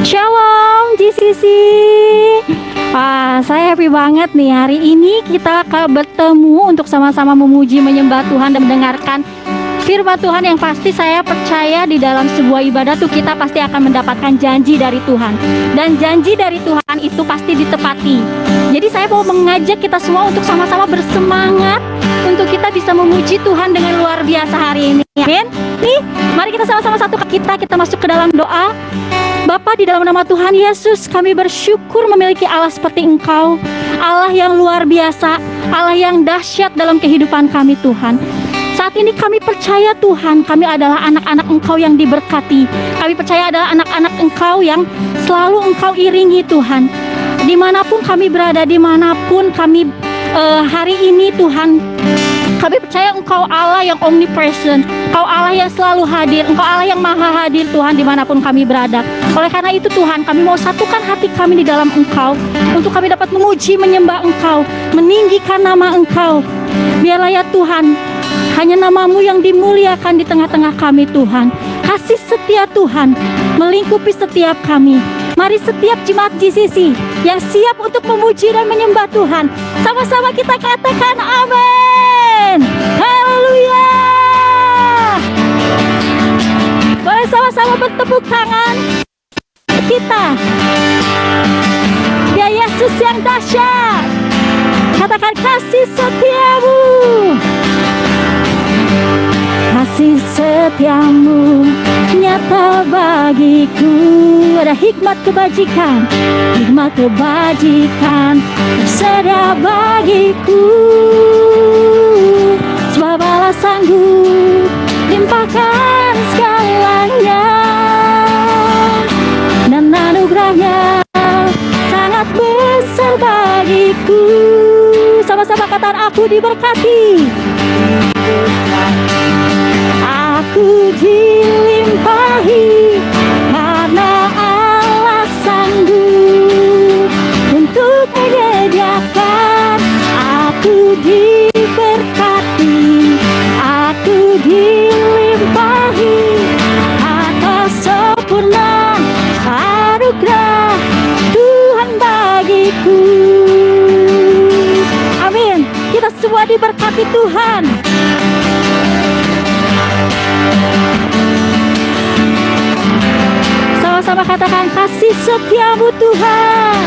Shalom GCC. Saya happy banget nih, hari ini kita akan bertemu untuk sama-sama memuji, menyembah Tuhan dan mendengarkan firman Tuhan yang pasti saya percaya di dalam sebuah ibadah tuh kita pasti akan mendapatkan janji dari Tuhan. Dan janji dari Tuhan itu pasti ditepati. Jadi saya mau mengajak kita semua untuk sama-sama bersemangat untuk kita bisa memuji Tuhan dengan luar biasa hari ini. Amin. Nih, mari kita sama-sama satu kita masuk ke dalam doa. Bapa, di dalam nama Tuhan Yesus, kami bersyukur memiliki Allah seperti Engkau, Allah yang luar biasa, Allah yang dahsyat dalam kehidupan kami Tuhan. Saat ini kami percaya Tuhan, kami adalah anak-anak Engkau yang diberkati. Kami percaya adalah anak-anak Engkau yang selalu Engkau iringi Tuhan. Dimanapun kami berada, dimanapun kami hari ini Tuhan, kami percaya Engkau Allah yang omnipresent, Engkau Allah yang selalu hadir, Engkau Allah yang maha hadir Tuhan dimanapun kami berada. Oleh karena itu Tuhan, kami mau satukan hati kami di dalam Engkau, untuk kami dapat memuji, menyembah Engkau, meninggikan nama Engkau. Biarlah ya Tuhan, hanya nama-Mu yang dimuliakan di tengah-tengah kami Tuhan. Kasih setia Tuhan melingkupi setiap kami. Mari setiap jemaat GCC yang siap untuk memuji dan menyembah Tuhan, sama-sama kita katakan amin. Haleluya. Boleh sama-sama bertepuk tangan kita. Ya Yesus yang dahsyat, katakan kasih setiamu. Kasih setiamu nyata bagiku. Ada hikmat kebajikan tersedia bagiku. Sebab Allah sanggup limpahkan segalanya, dan anugerahnya sangat besar bagiku. Sama-sama katakan, aku diberkati, aku dilimpahi, karena Allah sanggup untuk menyediakan. Aku diberkati, aku dilimpahi atas sempurna anugerah Tuhan bagiku. Amin. Kita semua diberkati Tuhan. Sama-sama katakan, kasih setiamu Tuhan,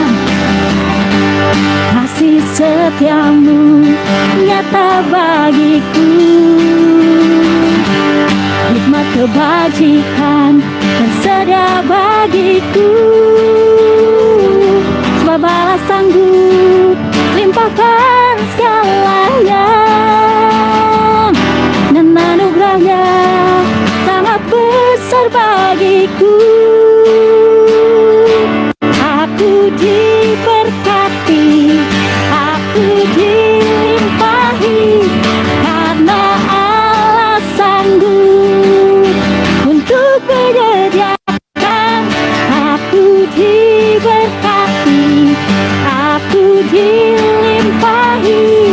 kasih setiamu nyata bagiku. Hikmat kebajikan tersedia bagiku. Sebab Allah sanggup limpahkan segalanya, dan anugerahnya sangat besar bagiku. Aku diberkati, aku dilimpahi, karena Allah sanggup untuk menyediakan. Aku diberkati, aku dilimpahi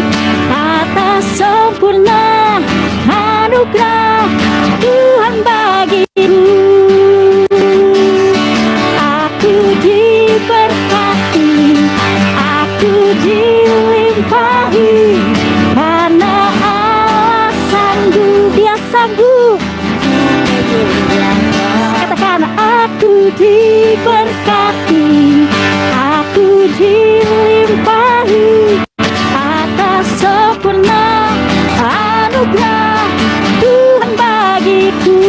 atas sempurna anugerah Tuhan bagiku. Aku diberkati, aku dilimpahi, karena Allah sanggup, Dia sanggup. Katakan, aku diberkati, aku dilimpahi atas sempurna anugerah Tuhan bagiku.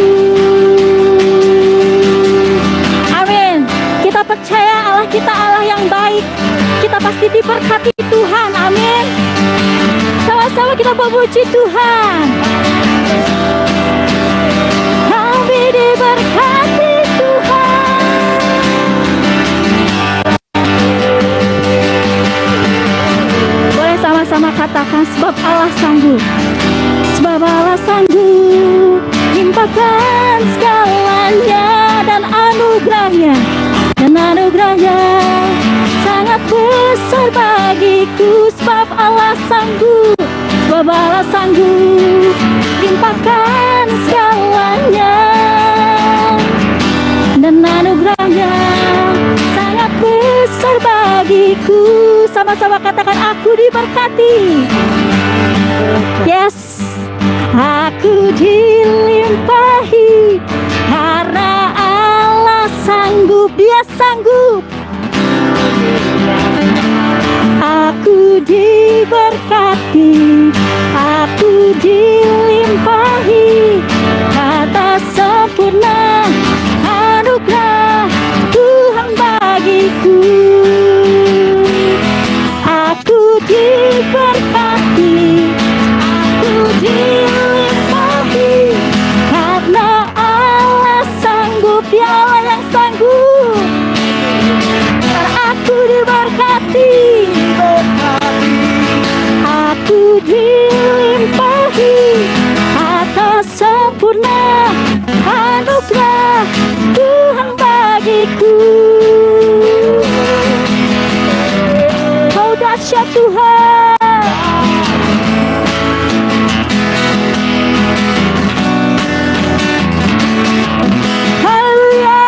Amin. Kita percaya Allah kita Allah yang baik. Kita pasti diberkati Tuhan. Amin. Sama-sama kita memuji Tuhan. Kami diberkati Tuhan. Boleh sama-sama katakan, sebab Allah sanggup, sebab Allah sanggup limpahkan segalanya, dan anugerahnya sangat besar bagiku. Sebab Allah sanggup, sebab Allah sanggup limpahkan segalanya, dan anugerahnya sama-sama katakan, aku diberkati. Yes, aku dilimpahi karena Allah sanggup, Dia sanggup. Aku diberkati, aku dilimpahi kata sempurna anugerah Tuhan bagiku. Aku diberkati, aku dilimpahi karena Allah sanggup, Dia Allah yang sanggup. Aku diberkati, aku dilimpahi atas sempurna anugerah Tuhan bagiku. Oh dahsyat Tuhan. Haleluya.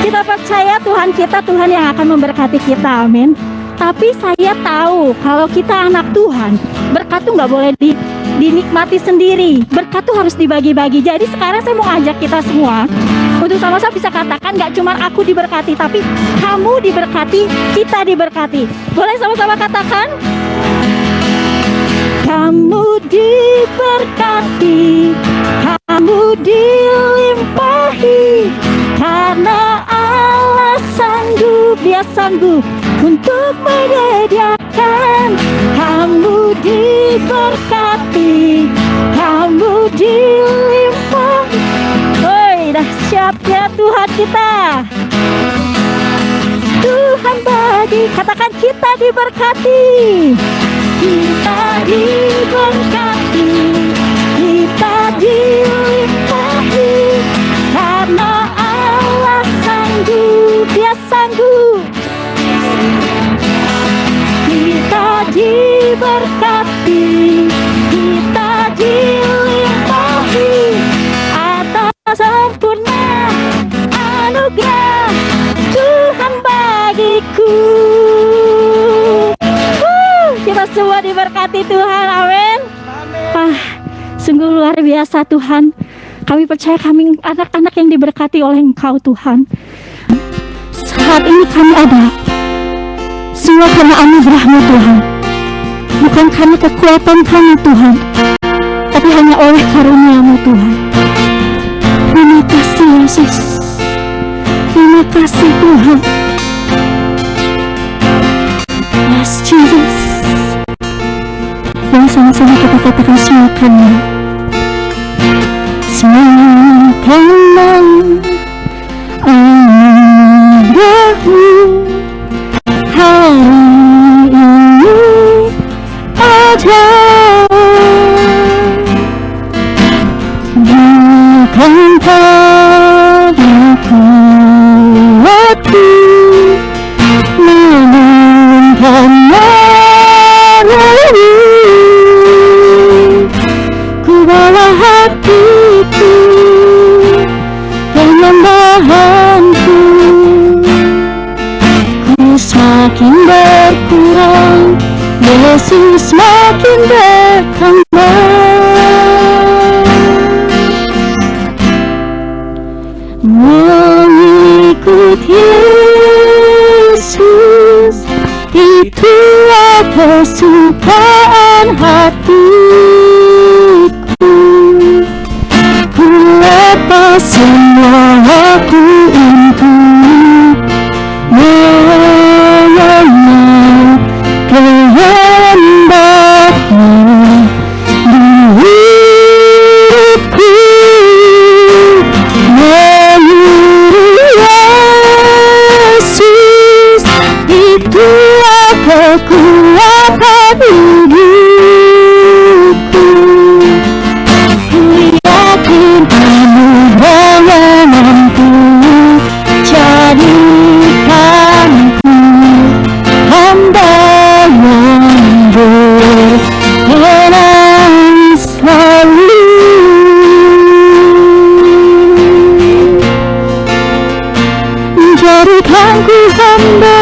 Kita percaya Tuhan kita, Tuhan yang akan memberkati kita, amin. Tapi saya tahu kalau kita anak Tuhan, berkat tuh nggak boleh dinikmati sendiri. Berkat tuh harus dibagi-bagi. Jadi sekarang saya mau ajak kita semua untuk sama-sama bisa katakan, nggak cuma aku diberkati, tapi kamu diberkati, kita diberkati. Boleh sama-sama katakan? Kamu diberkati, kamu dilimpahi karena Allah sanggup, Dia sanggup untuk menyediakan. Kamu diberkati, kamu dilimpahi. Woi, dahsyatnya Tuhan kita. Tuhan bagi, katakan kita diberkati. Kita diberkati, kita dilimpahi karena Allah sanggup, Dia sanggup. Kita diberkati, kita dilimpahi atas sempurna anugerah Tuhan bagiku. Kita semua diberkati Tuhan, amin. Sungguh luar biasa Tuhan. Kami percaya kami anak-anak yang diberkati oleh Engkau Tuhan. Saat ini kami ada semua karena anugerah-Mu Tuhan, bukan karena kekuatan kami Tuhan, tapi hanya oleh karunia-Mu Tuhan. Terima kasih Yesus, terima kasih Tuhan. Yes Jesus. Dan sama-sama kita katakan semua karena anugerah-Mu hari ini ada, bukan pada kuatku, melainkan melalui ku bawa hatiku dengan bahanku. Semakin berkurang, Yesus semakin bertambah. Mengikut Yesus, itulah kesukaan hatiku. Ku lepas semua aku untuk mengenal kehendak-Mu di hidupku. Menurut Yesus, itulah kekuatan hidupku. Ku yakin anugerah mampu jadikanku hamba yang berkenan selalu. Jadikanku hamba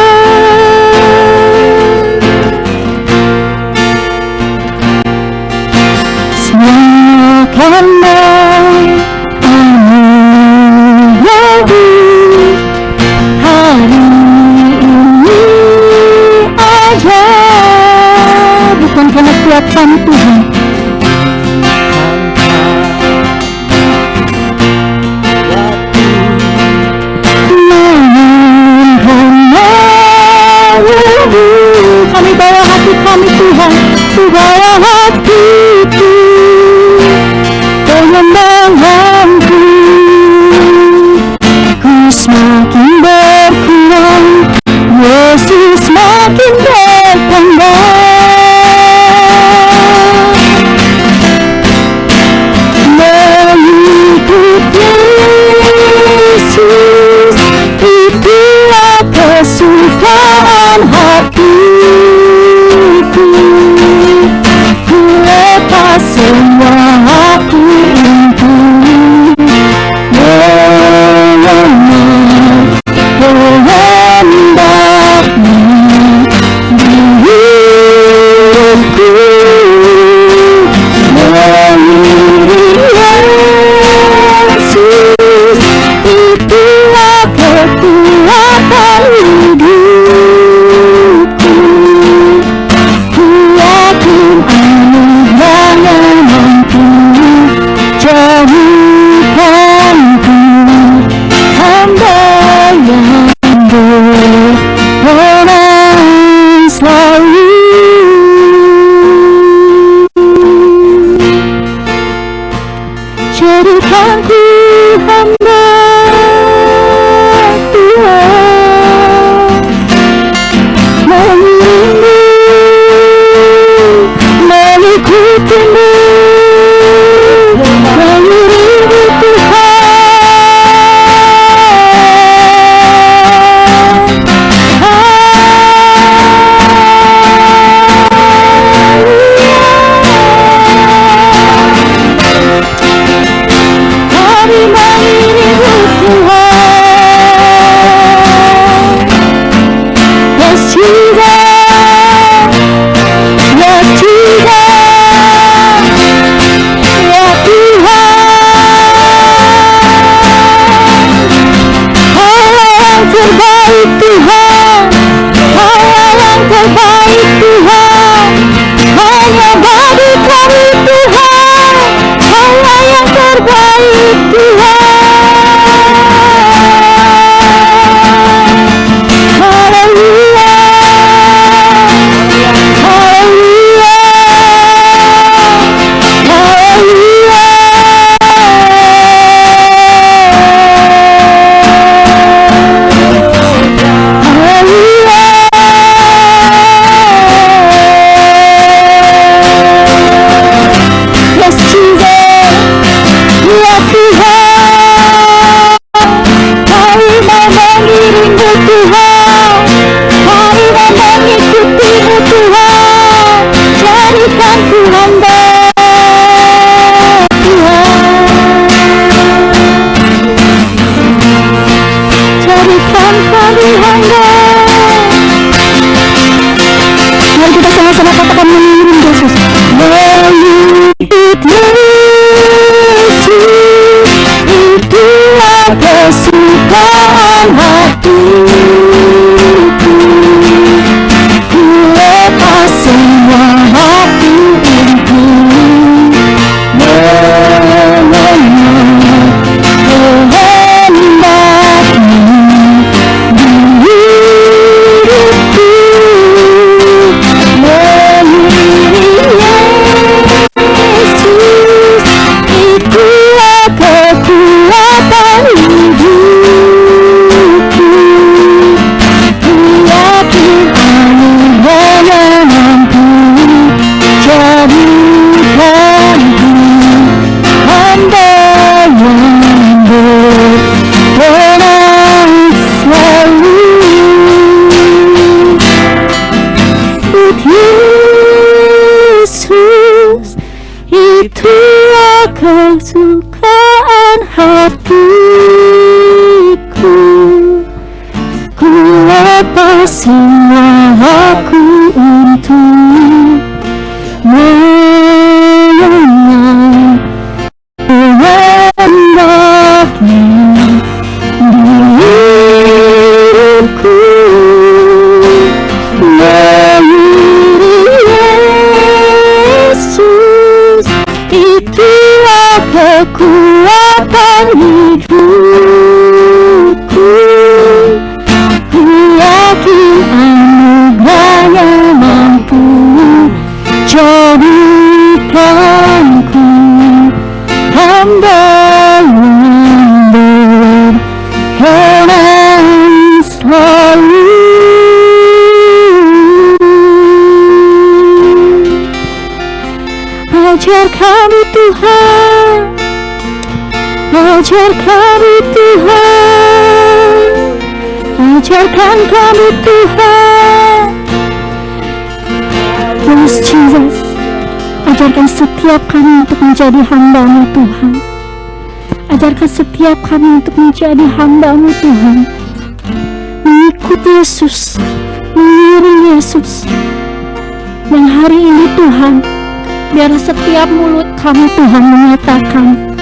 sukaan hatiku, ku lepas semua hati untuk mengenal kehendakmu di hidupku, Yesus, itulah kekuatan hidupku. Ku yakin anugerahnya mampu jadikanku hamba yang berkenan selalu. Yesus, itulah kesukaan hatiku, ku lepas semua aku untuk mengenal kehendaknya di hidupku. Yesus, itulah kekuatan hidupku. Ku yakin anugerahnya mampu jadikanku hamba yang berkenan selalu. Ajar kami Tuhan, ajar kami Tuhan, ajarkan kami Tuhan. Yes Jesus, ajarkan setiap kami untuk menjadi hamba-Mu Tuhan. Ajarkan setiap kami untuk menjadi hamba-Mu Tuhan, mengikut Yesus, mengiring Yesus. Dan hari ini Tuhan, biarlah setiap mulut kami Tuhan menyatakan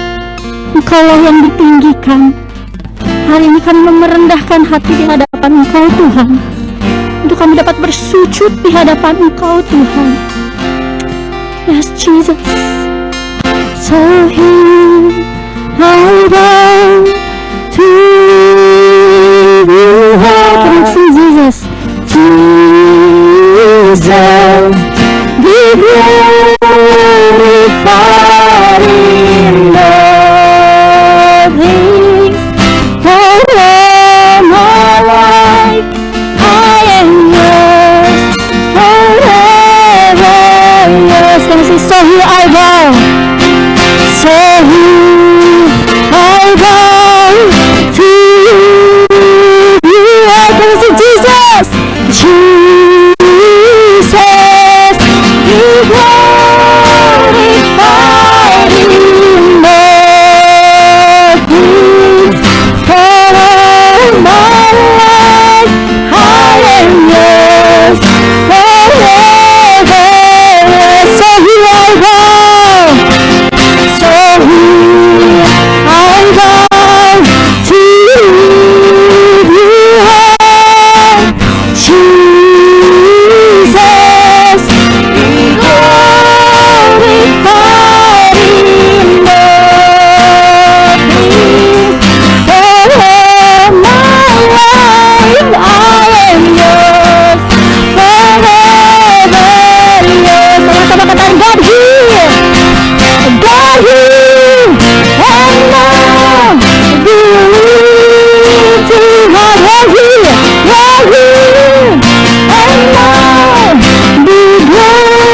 Engkaulah yang ditinggikan. Hari ini kami merendahkan hati di hadapan Engkau Tuhan, untuk kami dapat bersujud di hadapan Engkau Tuhan. Yes Jesus, so here I bow to you. Can you see Jesus? Jesus, be glorified in all things. For all my life I am yours, forever yours. Can you see? So here I bow, so here I bow to you. Can you see Jesus? Jesus, be glorified in all things. For all my life I am yours, forever. So here I bow, so here I bow to you. Jesus, be glorified in all things. For all my life I am yours, forever yours. Sama-sama katakan God here, God here, and now be lifted high. God here, God here, and now be glorified.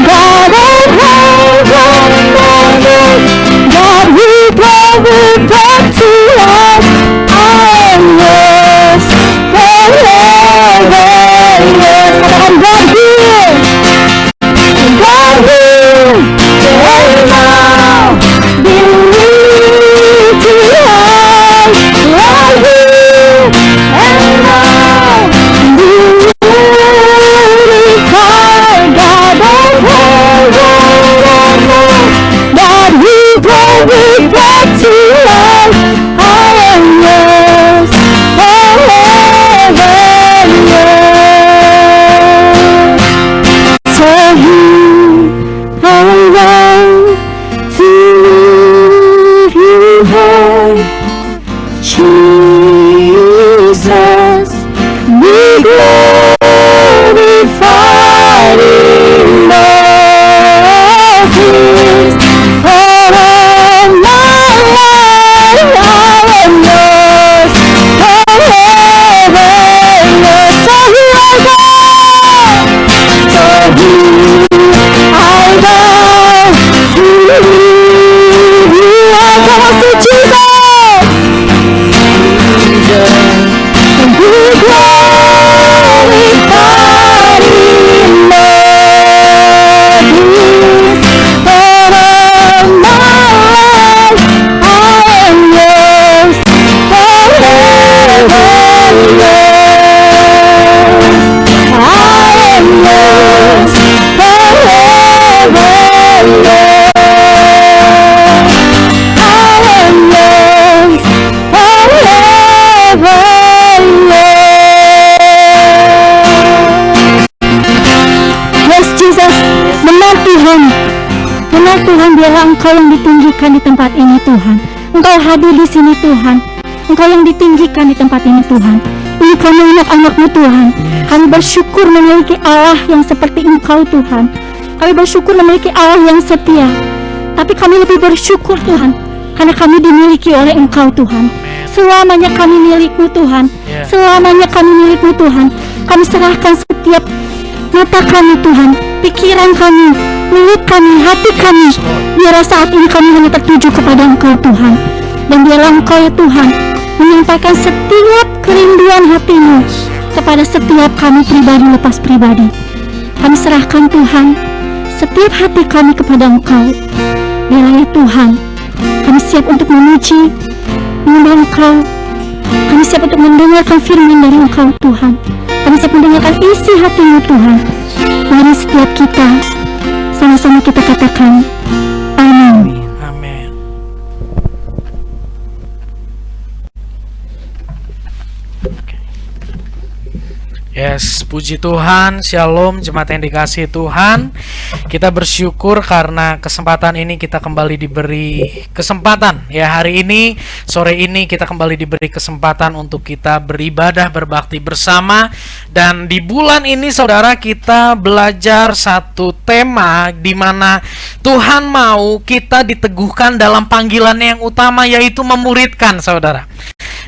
God of heaven and earth, God we glory back to us. I am yours, forever yours. Katakan God here, God here, and now be lifted high. God here, and now be glorified. God of heaven and earth, God we glory back to us. I Jesus, be glorified in all things. All of my life I am yours, forever yours. So here I go, so here I go, here I go. So Jesus, and be glorified in all things. All of my life I am yours, forever yours. I am yours, forever yours. I am yours, forever yours. Yes, Jesus, benar Tuhan. Benar Tuhan, biarlah Engkau yang ditunjukkan di tempat ini Tuhan. Engkau hadir di sini Tuhan. Engkau yang ditinggikan di tempat ini Tuhan. Ini kami anak-anak-Mu Tuhan. Kami bersyukur memiliki Allah yang seperti Engkau Tuhan. Kami bersyukur memiliki Allah yang setia. Tapi kami lebih bersyukur Tuhan, karena kami dimiliki oleh Engkau Tuhan. Selamanya kami milik-Mu Tuhan. Selamanya kami milik-Mu Tuhan. Kami serahkan setiap mata kami Tuhan, pikiran kami, mulut kami, hati kami. Biarlah saat ini kami hanya tertuju kepada Engkau Tuhan. Dan biarlah Engkau ya Tuhan menyampaikan setiap kerinduan hati-Mu kepada setiap kami pribadi lepas pribadi. Kami serahkan Tuhan setiap hati kami kepada Engkau. Biarlah ya Tuhan, kami siap untuk memuji, menyembah Engkau. Kami siap untuk mendengarkan firman dari Engkau Tuhan. Kami siap mendengarkan isi hati-Mu Tuhan. Mari setiap kita sama-sama kita katakan amin. Amin. Yes, puji Tuhan, shalom jemaat yang dikasihi Tuhan. Kita bersyukur karena kesempatan ini kita kembali diberi kesempatan. Ya, hari ini, sore ini kita kembali diberi kesempatan untuk kita beribadah, berbakti bersama. Dan di bulan ini saudara, kita belajar satu tema di mana Tuhan mau kita diteguhkan dalam panggilannya yang utama, yaitu memuridkan saudara.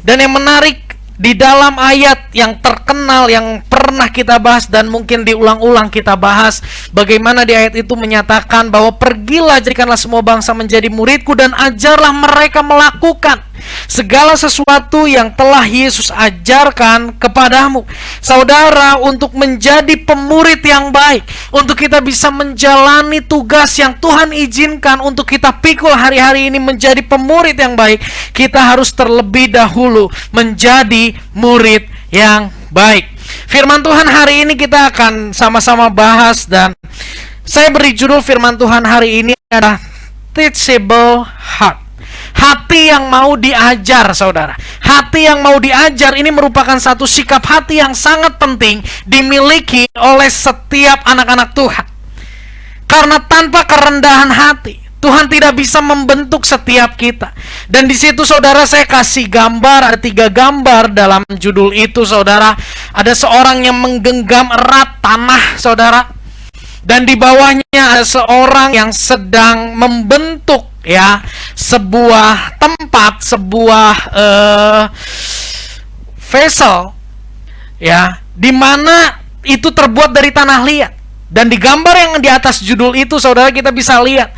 Dan yang menarik, di dalam ayat yang terkenal yang pernah kita bahas dan mungkin diulang-ulang kita bahas, bagaimana di ayat itu menyatakan bahwa pergilah jadikanlah semua bangsa menjadi muridku dan ajarlah mereka melakukan segala sesuatu yang telah Yesus ajarkan kepadamu. Saudara, untuk menjadi pemurid yang baik, untuk kita bisa menjalani tugas yang Tuhan izinkan untuk kita pikul hari-hari ini menjadi pemurid yang baik, kita harus terlebih dahulu menjadi murid yang baik. Firman Tuhan hari ini kita akan sama-sama bahas, dan saya beri judul firman Tuhan hari ini adalah teachable heart. Hati yang mau diajar, saudara. Hati yang mau diajar ini merupakan satu sikap hati yang sangat penting dimiliki oleh setiap anak-anak Tuhan. Karena tanpa kerendahan hati, Tuhan tidak bisa membentuk setiap kita. Dan di situ saudara, saya kasih gambar, ada 3 gambar dalam judul itu saudara. Ada seorang yang menggenggam erat tanah saudara, dan di bawahnya ada seorang yang sedang membentuk ya sebuah tempat, sebuah vessel ya, di mana itu terbuat dari tanah liat. Dan di gambar yang di atas judul itu saudara, kita bisa lihat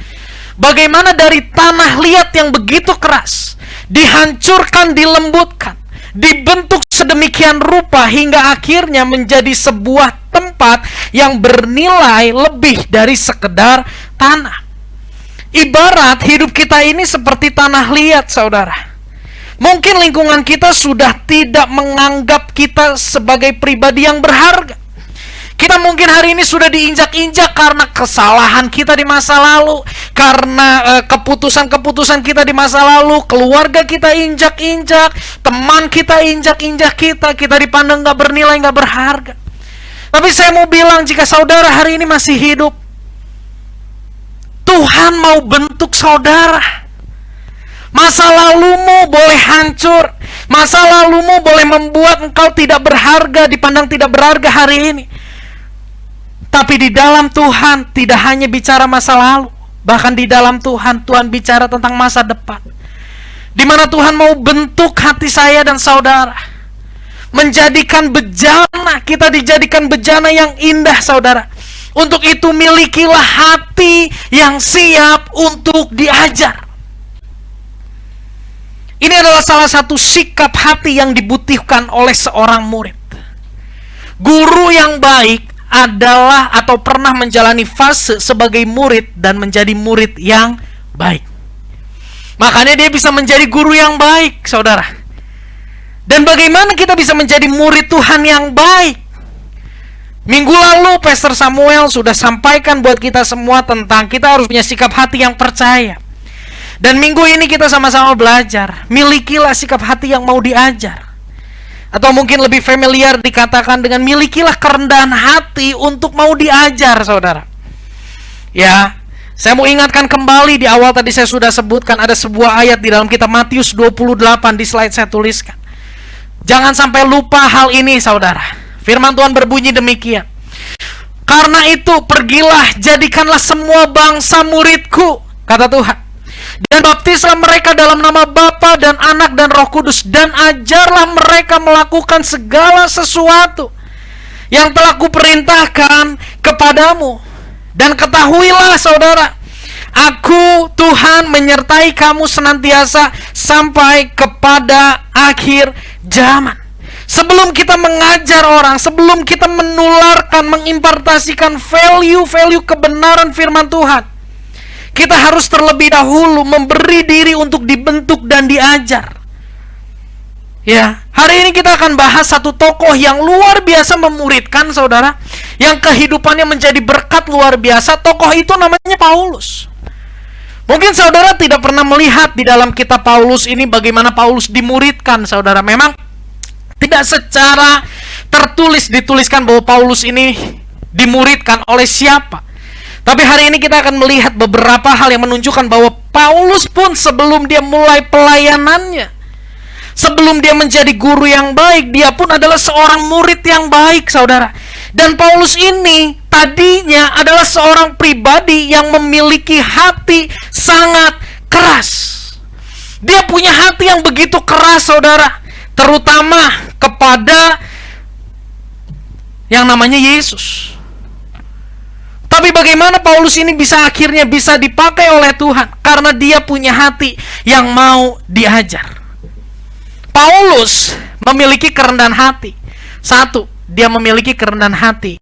bagaimana dari tanah liat yang begitu keras dihancurkan, dilembutkan, dibentuk sedemikian rupa hingga akhirnya menjadi sebuah tempat yang bernilai lebih dari sekedar tanah. Ibarat hidup kita ini seperti tanah liat, saudara. Mungkin lingkungan kita sudah tidak menganggap kita sebagai pribadi yang berharga. Kita mungkin hari ini sudah diinjak-injak karena kesalahan kita di masa lalu, karena keputusan-keputusan kita di masa lalu, keluarga kita injak-injak, teman kita injak-injak kita dipandang gak bernilai, gak berharga. Tapi saya mau bilang, jika saudara hari ini masih hidup, Tuhan mau bentuk saudara. Masa lalumu boleh hancur, Masa lalumu boleh membuat engkau tidak berharga, dipandang tidak berharga hari ini. Tapi di dalam Tuhan tidak hanya bicara masa lalu, bahkan di dalam Tuhan, Tuhan bicara tentang masa depan. Di mana Tuhan mau bentuk hati saya dan saudara, menjadikan bejana, kita dijadikan bejana yang indah, saudara. Untuk itu milikilah hati yang siap untuk diajar. Ini adalah salah satu sikap hati yang dibutuhkan oleh seorang murid. Guru yang baik adalah atau pernah menjalani fase sebagai murid dan menjadi murid yang baik. Makanya dia bisa menjadi guru yang baik, saudara. Dan bagaimana kita bisa menjadi murid Tuhan yang baik? Minggu lalu Pastor Samuel sudah sampaikan buat kita semua tentang kita harus punya sikap hati yang percaya. Dan minggu ini kita sama-sama belajar, milikilah sikap hati yang mau diajar. Atau mungkin lebih familiar dikatakan dengan milikilah kerendahan hati untuk mau diajar, saudara. Ya, saya mau ingatkan kembali di awal tadi saya sudah sebutkan ada sebuah ayat di dalam kitab Matius 28 di slide saya tuliskan. Jangan sampai lupa hal ini, saudara. Firman Tuhan berbunyi demikian. Karena itu pergilah, jadikanlah semua bangsa muridku, kata Tuhan. Dan baptislah mereka dalam nama Bapa dan Anak dan Roh Kudus, dan ajarlah mereka melakukan segala sesuatu yang telah kuperintahkan kepadamu. Dan ketahuilah, saudara, Aku Tuhan menyertai kamu senantiasa sampai kepada akhir zaman. Sebelum kita mengajar orang, sebelum kita menularkan, mengimpartasikan value-value kebenaran firman Tuhan, kita harus terlebih dahulu memberi diri untuk dibentuk dan diajar. Ya, hari ini kita akan bahas satu tokoh yang luar biasa memuridkan, saudara, yang kehidupannya menjadi berkat luar biasa. Tokoh itu namanya Paulus. Mungkin saudara tidak pernah melihat di dalam kitab Paulus ini bagaimana Paulus dimuridkan, saudara. Memang tidak secara tertulis dituliskan bahwa Paulus ini dimuridkan oleh siapa. Tapi hari ini kita akan melihat beberapa hal yang menunjukkan bahwa Paulus pun sebelum dia mulai pelayanannya, sebelum dia menjadi guru yang baik, dia pun adalah seorang murid yang baik, saudara. Dan Paulus ini tadinya adalah seorang pribadi yang memiliki hati sangat keras. Dia punya hati yang begitu keras, saudara, terutama kepada yang namanya Yesus. Tapi bagaimana Paulus ini akhirnya bisa dipakai oleh Tuhan? Karena dia punya hati yang mau diajar. Paulus memiliki kerendahan hati. Satu, dia memiliki kerendahan hati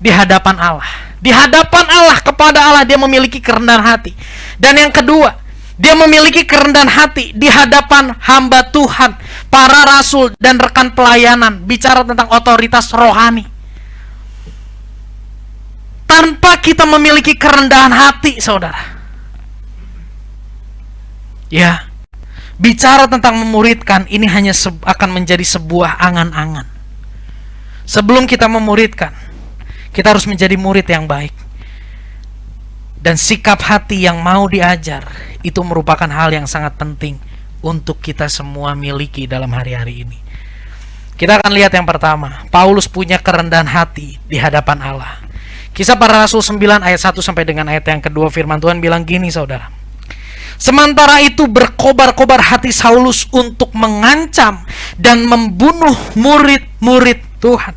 di hadapan Allah. Di hadapan Allah, kepada Allah dia memiliki kerendahan hati. Dan yang kedua, dia memiliki kerendahan hati di hadapan hamba Tuhan, para rasul dan rekan pelayanan. Bicara tentang otoritas rohani. Tanpa kita memiliki kerendahan hati, saudara, ya, bicara tentang memuridkan ini hanya akan menjadi sebuah angan-angan. Sebelum kita memuridkan, kita harus menjadi murid yang baik. Dan sikap hati yang mau diajar itu merupakan hal yang sangat penting untuk kita semua miliki dalam hari-hari ini. Kita akan lihat yang pertama, Paulus punya kerendahan hati di hadapan Allah. Kisah Para Rasul 9 ayat 1 sampai dengan ayat yang kedua, firman Tuhan bilang gini, saudara. Sementara itu berkobar-kobar hati Saulus untuk mengancam dan membunuh murid-murid Tuhan.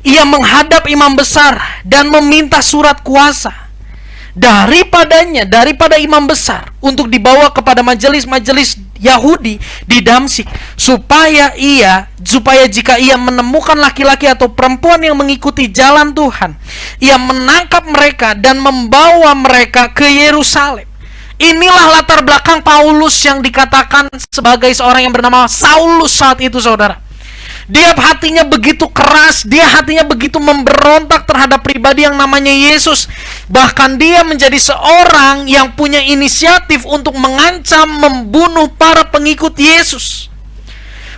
Ia menghadap imam besar dan meminta surat kuasa daripada imam besar untuk dibawa kepada majelis-majelis Yahudi di Damsyik, supaya jika ia menemukan laki-laki atau perempuan yang mengikuti jalan Tuhan, ia menangkap mereka dan membawa mereka ke Yerusalem. Inilah latar belakang Paulus yang dikatakan sebagai seorang yang bernama Saulus saat itu, saudara. Dia hatinya begitu keras, dia hatinya begitu memberontak terhadap pribadi yang namanya Yesus. Bahkan dia menjadi seorang yang punya inisiatif untuk mengancam, membunuh para pengikut Yesus.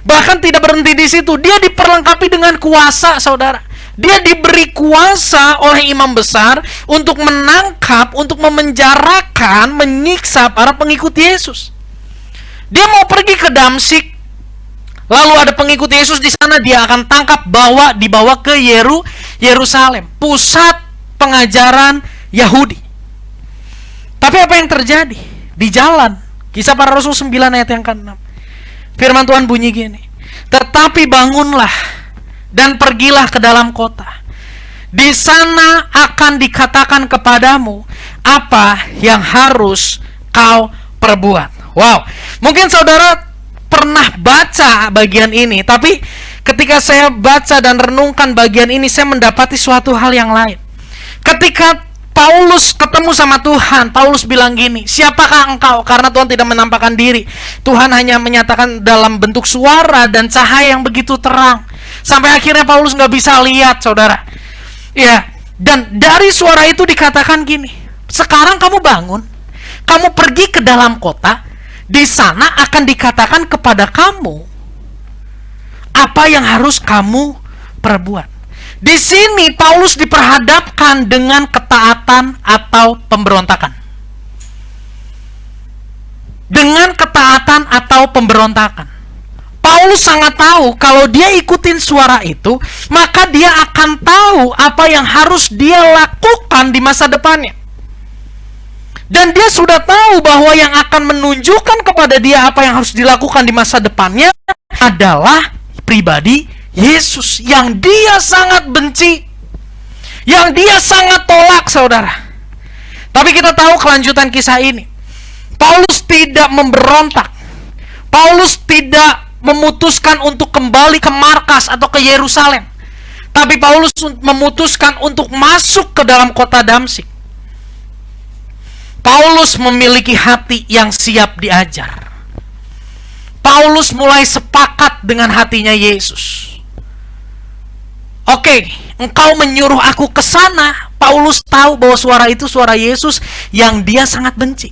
Bahkan tidak berhenti di situ, dia diperlengkapi dengan kuasa, saudara. Dia diberi kuasa oleh imam besar untuk menangkap, untuk memenjarakan, menyiksa para pengikut Yesus. Dia mau pergi ke Damsyik, Lalu ada pengikut Yesus di sana, dia akan tangkap, dibawa ke Yerusalem, pusat pengajaran Yahudi. Tapi apa yang terjadi? Di jalan, Kisah Para Rasul 9 ayat yang ke-6. Firman Tuhan bunyi gini, tetapi bangunlah dan pergilah ke dalam kota. Di sana akan dikatakan kepadamu apa yang harus kau perbuat. Wow, mungkin saudara pernah baca bagian ini, tapi ketika saya baca dan renungkan bagian ini, saya mendapati suatu hal yang lain. Ketika Paulus ketemu sama Tuhan, Paulus bilang gini, siapakah engkau? Karena Tuhan tidak menampakkan diri. Tuhan hanya menyatakan dalam bentuk suara dan cahaya yang begitu terang. Sampai akhirnya Paulus nggak bisa lihat, saudara. Ya, dan dari suara itu dikatakan gini, sekarang kamu bangun, kamu pergi ke dalam kota, di sana akan dikatakan kepada kamu apa yang harus kamu perbuat. Di sini Paulus diperhadapkan dengan ketaatan atau pemberontakan. Dengan ketaatan atau pemberontakan. Paulus sangat tahu kalau dia ikutin suara itu, maka dia akan tahu apa yang harus dia lakukan di masa depannya. Dan dia sudah tahu bahwa yang akan menunjukkan kepada dia apa yang harus dilakukan di masa depannya adalah pribadi Yesus yang dia sangat benci, yang dia sangat tolak, saudara. Tapi kita tahu kelanjutan kisah ini. Paulus tidak memberontak. Paulus tidak memutuskan untuk kembali ke markas atau ke Yerusalem. Tapi Paulus memutuskan untuk masuk ke dalam kota Damsyik. Paulus memiliki hati yang siap diajar. Paulus mulai sepakat dengan hatinya Yesus. Oke, engkau menyuruh aku ke sana. Paulus tahu bahwa suara itu suara Yesus yang dia sangat benci.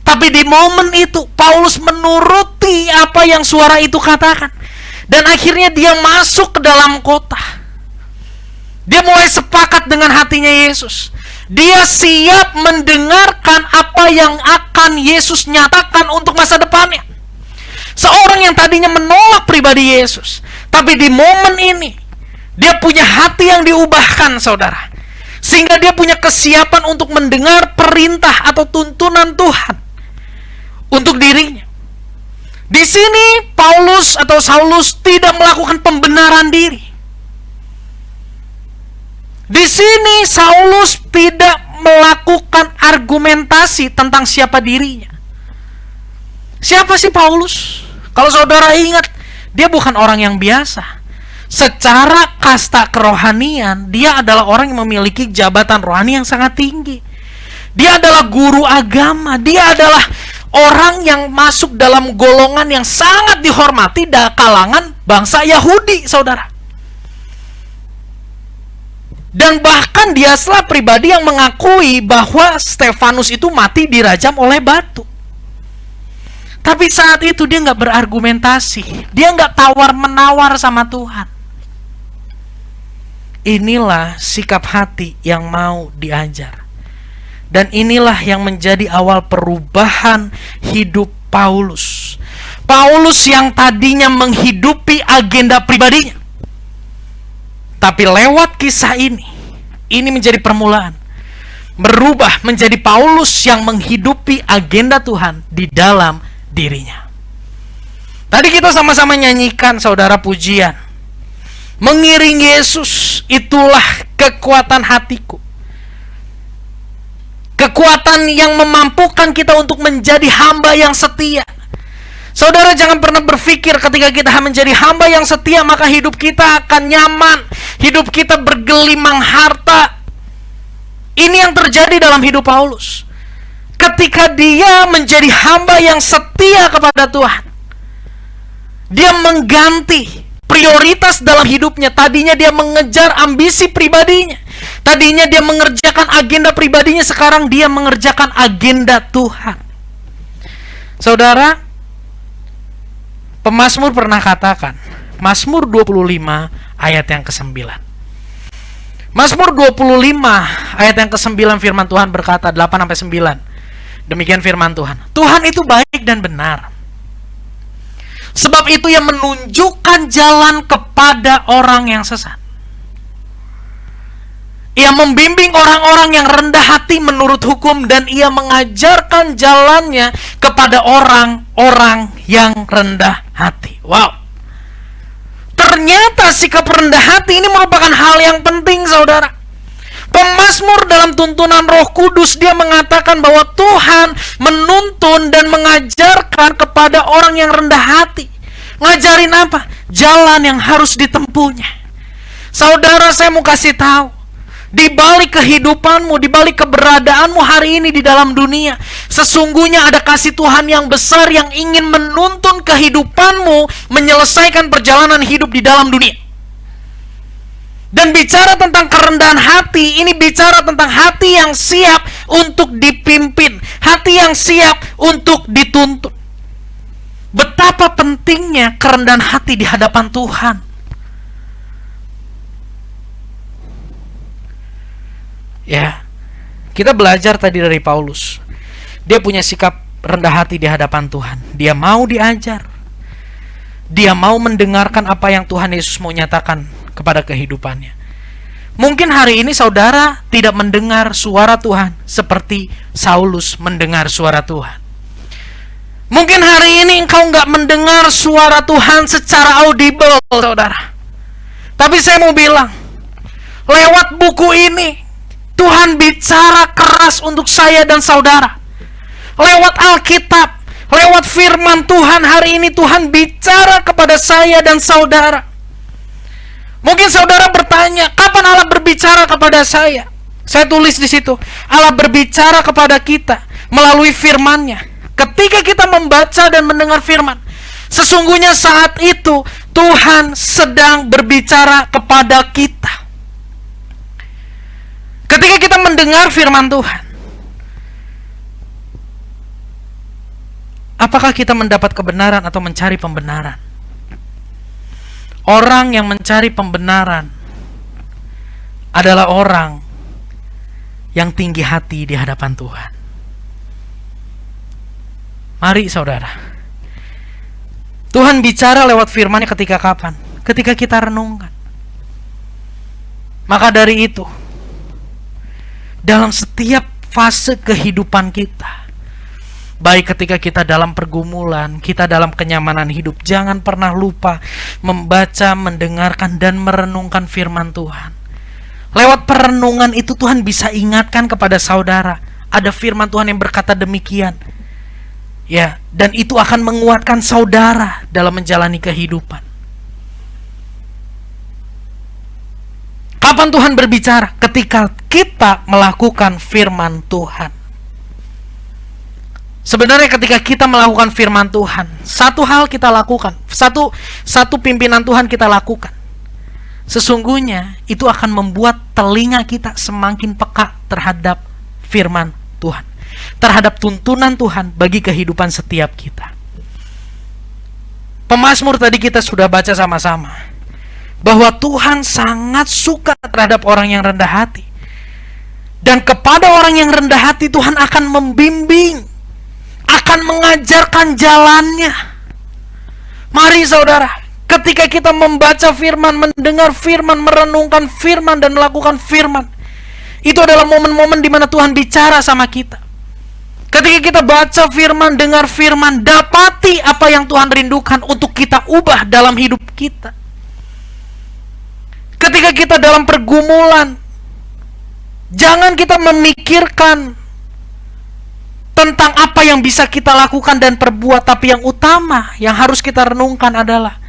Tapi di momen itu Paulus menuruti apa yang suara itu katakan. Dan akhirnya dia masuk ke dalam kota. Dia mulai sepakat dengan hatinya Yesus. Dia siap mendengarkan apa yang akan Yesus nyatakan untuk masa depannya. Seorang yang tadinya menolak pribadi Yesus, tapi di momen ini dia punya hati yang diubahkan, saudara. Sehingga dia punya kesiapan untuk mendengar perintah atau tuntunan Tuhan untuk dirinya. Di sini Paulus atau Saulus tidak melakukan pembenaran diri. Di sini Saulus tidak melakukan argumentasi tentang siapa dirinya. Siapa sih Paulus? Kalau saudara ingat, dia bukan orang yang biasa. Secara kasta kerohanian, dia adalah orang yang memiliki jabatan rohani yang sangat tinggi. Dia adalah guru agama. Dia adalah orang yang masuk dalam golongan yang sangat dihormati dalam kalangan bangsa Yahudi, saudara. Dan bahkan dialah pribadi yang mengakui bahwa Stefanus itu mati dirajam oleh batu. Tapi saat itu dia nggak berargumentasi. Dia nggak tawar-menawar sama Tuhan. Inilah sikap hati yang mau diajar. Dan inilah yang menjadi awal perubahan hidup Paulus. Paulus yang tadinya menghidupi agenda pribadinya. Tapi lewat kisah ini menjadi permulaan. Berubah menjadi Paulus yang menghidupi agenda Tuhan di dalam dirinya. Tadi kita sama-sama nyanyikan, saudara, pujian. Mengiring Yesus, itulah kekuatan hatiku. Kekuatan yang memampukan kita untuk menjadi hamba yang setia. Saudara, jangan pernah berpikir ketika kita menjadi hamba yang setia maka hidup kita akan nyaman, hidup kita bergelimang harta. Ini yang terjadi dalam hidup Paulus. Ketika dia menjadi hamba yang setia kepada Tuhan, dia mengganti prioritas dalam hidupnya. Tadinya dia mengejar ambisi pribadinya, tadinya dia mengerjakan agenda pribadinya, sekarang dia mengerjakan agenda Tuhan. Saudara, pemazmur pernah katakan, Mazmur 25 ayat yang ke-9. Mazmur 25 ayat yang ke-9 firman Tuhan berkata, 8-9. Demikian firman Tuhan. Tuhan itu baik dan benar. Sebab itu ia menunjukkan jalan kepada orang yang sesat. Ia membimbing orang-orang yang rendah hati menurut hukum, dan ia mengajarkan jalannya kepada orang-orang yang rendah hati. Wow. Ternyata sikap rendah hati ini merupakan hal yang penting, saudara. Pemazmur dalam tuntunan Roh Kudus, dia mengatakan bahwa Tuhan menuntun dan mengajarkan kepada orang yang rendah hati. Ngajarin apa? Jalan yang harus ditempuhnya. Saudara, saya mau kasih tahu, di balik kehidupanmu, di balik keberadaanmu hari ini di dalam dunia, sesungguhnya ada kasih Tuhan yang besar yang ingin menuntun kehidupanmu menyelesaikan perjalanan hidup di dalam dunia. Dan bicara tentang kerendahan hati, ini bicara tentang hati yang siap untuk dipimpin, hati yang siap untuk dituntun. Betapa pentingnya kerendahan hati di hadapan Tuhan. Ya, kita belajar tadi dari Paulus. Dia punya sikap rendah hati di hadapan Tuhan. Dia mau diajar. Dia mau mendengarkan apa yang Tuhan Yesus mau nyatakan kepada kehidupannya. Mungkin hari ini saudara tidak mendengar suara Tuhan seperti Saulus mendengar suara Tuhan. Mungkin hari ini engkau nggak mendengar suara Tuhan secara audible, saudara. Tapi saya mau bilang, lewat buku ini, Tuhan bicara keras untuk saya dan saudara. Lewat Alkitab, lewat firman Tuhan hari ini, Tuhan bicara kepada saya dan saudara. Mungkin saudara bertanya, kapan Allah berbicara kepada saya? Saya tulis di situ, Allah berbicara kepada kita melalui firman-Nya. Ketika kita membaca dan mendengar firman, sesungguhnya saat itu Tuhan sedang berbicara kepada kita. Ketika kita mendengar firman Tuhan, apakah kita mendapat kebenaran atau mencari pembenaran? Orang yang mencari pembenaran adalah orang yang tinggi hati di hadapan Tuhan. Mari saudara, Tuhan bicara lewat firman-Nya ketika kapan? Ketika kita renungkan. Maka dari itu, dalam setiap fase kehidupan kita, baik ketika kita dalam pergumulan, kita dalam kenyamanan hidup, jangan pernah lupa membaca, mendengarkan, dan merenungkan firman Tuhan. Lewat perenungan itu Tuhan bisa ingatkan kepada saudara, ada firman Tuhan yang berkata demikian. Ya, dan itu akan menguatkan saudara dalam menjalani kehidupan. Kapan Tuhan berbicara? Ketika kita melakukan firman Tuhan. Sebenarnya ketika kita melakukan firman Tuhan, satu hal kita lakukan, satu pimpinan Tuhan kita lakukan. Sesungguhnya itu akan membuat telinga kita semakin peka terhadap firman Tuhan, terhadap tuntunan Tuhan bagi kehidupan setiap kita. Pemazmur tadi kita sudah baca sama-sama bahwa Tuhan sangat suka terhadap orang yang rendah hati. Dan kepada orang yang rendah hati Tuhan akan membimbing, akan mengajarkan jalannya. Mari saudara, ketika kita membaca firman, mendengar firman, merenungkan firman, dan melakukan firman, itu adalah momen-momen di mana Tuhan bicara sama kita. Ketika kita baca firman, dengar firman, dapati apa yang Tuhan rindukan untuk kita ubah dalam hidup kita. Ketika kita dalam pergumulan, jangan kita memikirkan tentang apa yang bisa kita lakukan dan perbuat, tapi yang utama yang harus kita renungkan adalah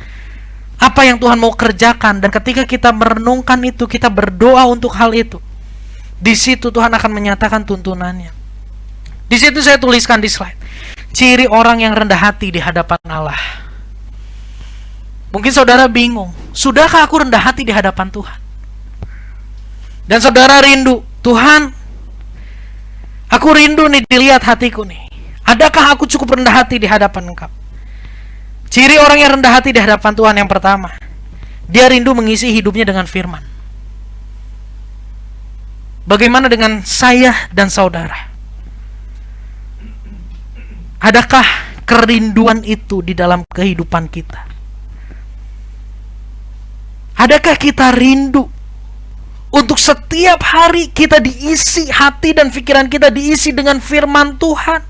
apa yang Tuhan mau kerjakan. Dan ketika kita merenungkan itu, kita berdoa untuk hal itu, di situ Tuhan akan menyatakan tuntunannya. Di situ saya tuliskan di slide, ciri orang yang rendah hati di hadapan Allah. Mungkin saudara bingung, sudahkah aku rendah hati di hadapan Tuhan? Dan saudara rindu, Tuhan, aku rindu nih dilihat hatiku nih. Adakah aku cukup rendah hati di hadapan Engkau? Ciri orang yang rendah hati di hadapan Tuhan yang pertama, dia rindu mengisi hidupnya dengan firman. Bagaimana dengan saya dan saudara? Adakah kerinduan itu di dalam kehidupan kita? Adakah kita rindu untuk setiap hari kita diisi, hati dan pikiran kita diisi dengan firman Tuhan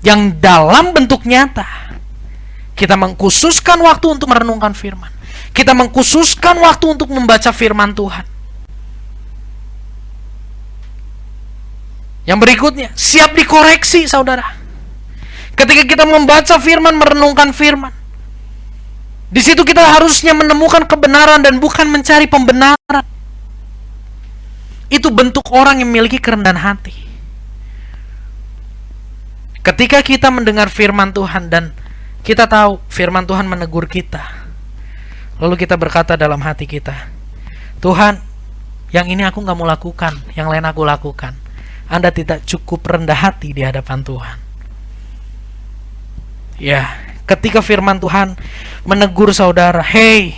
yang dalam bentuk nyata? Kita mengkhususkan waktu untuk merenungkan firman. Kita mengkhususkan waktu untuk membaca firman Tuhan. Yang berikutnya, siap dikoreksi, saudara. Ketika kita membaca firman, merenungkan firman, di situ kita harusnya menemukan kebenaran dan bukan mencari pembenaran. Itu bentuk orang yang memiliki kerendahan hati. Ketika kita mendengar firman Tuhan dan kita tahu firman Tuhan menegur kita, lalu kita berkata dalam hati kita, Tuhan, yang ini aku gak mau lakukan, yang lain aku lakukan. Anda tidak cukup rendah hati di hadapan Tuhan. Ya, ketika firman Tuhan menegur saudara, hei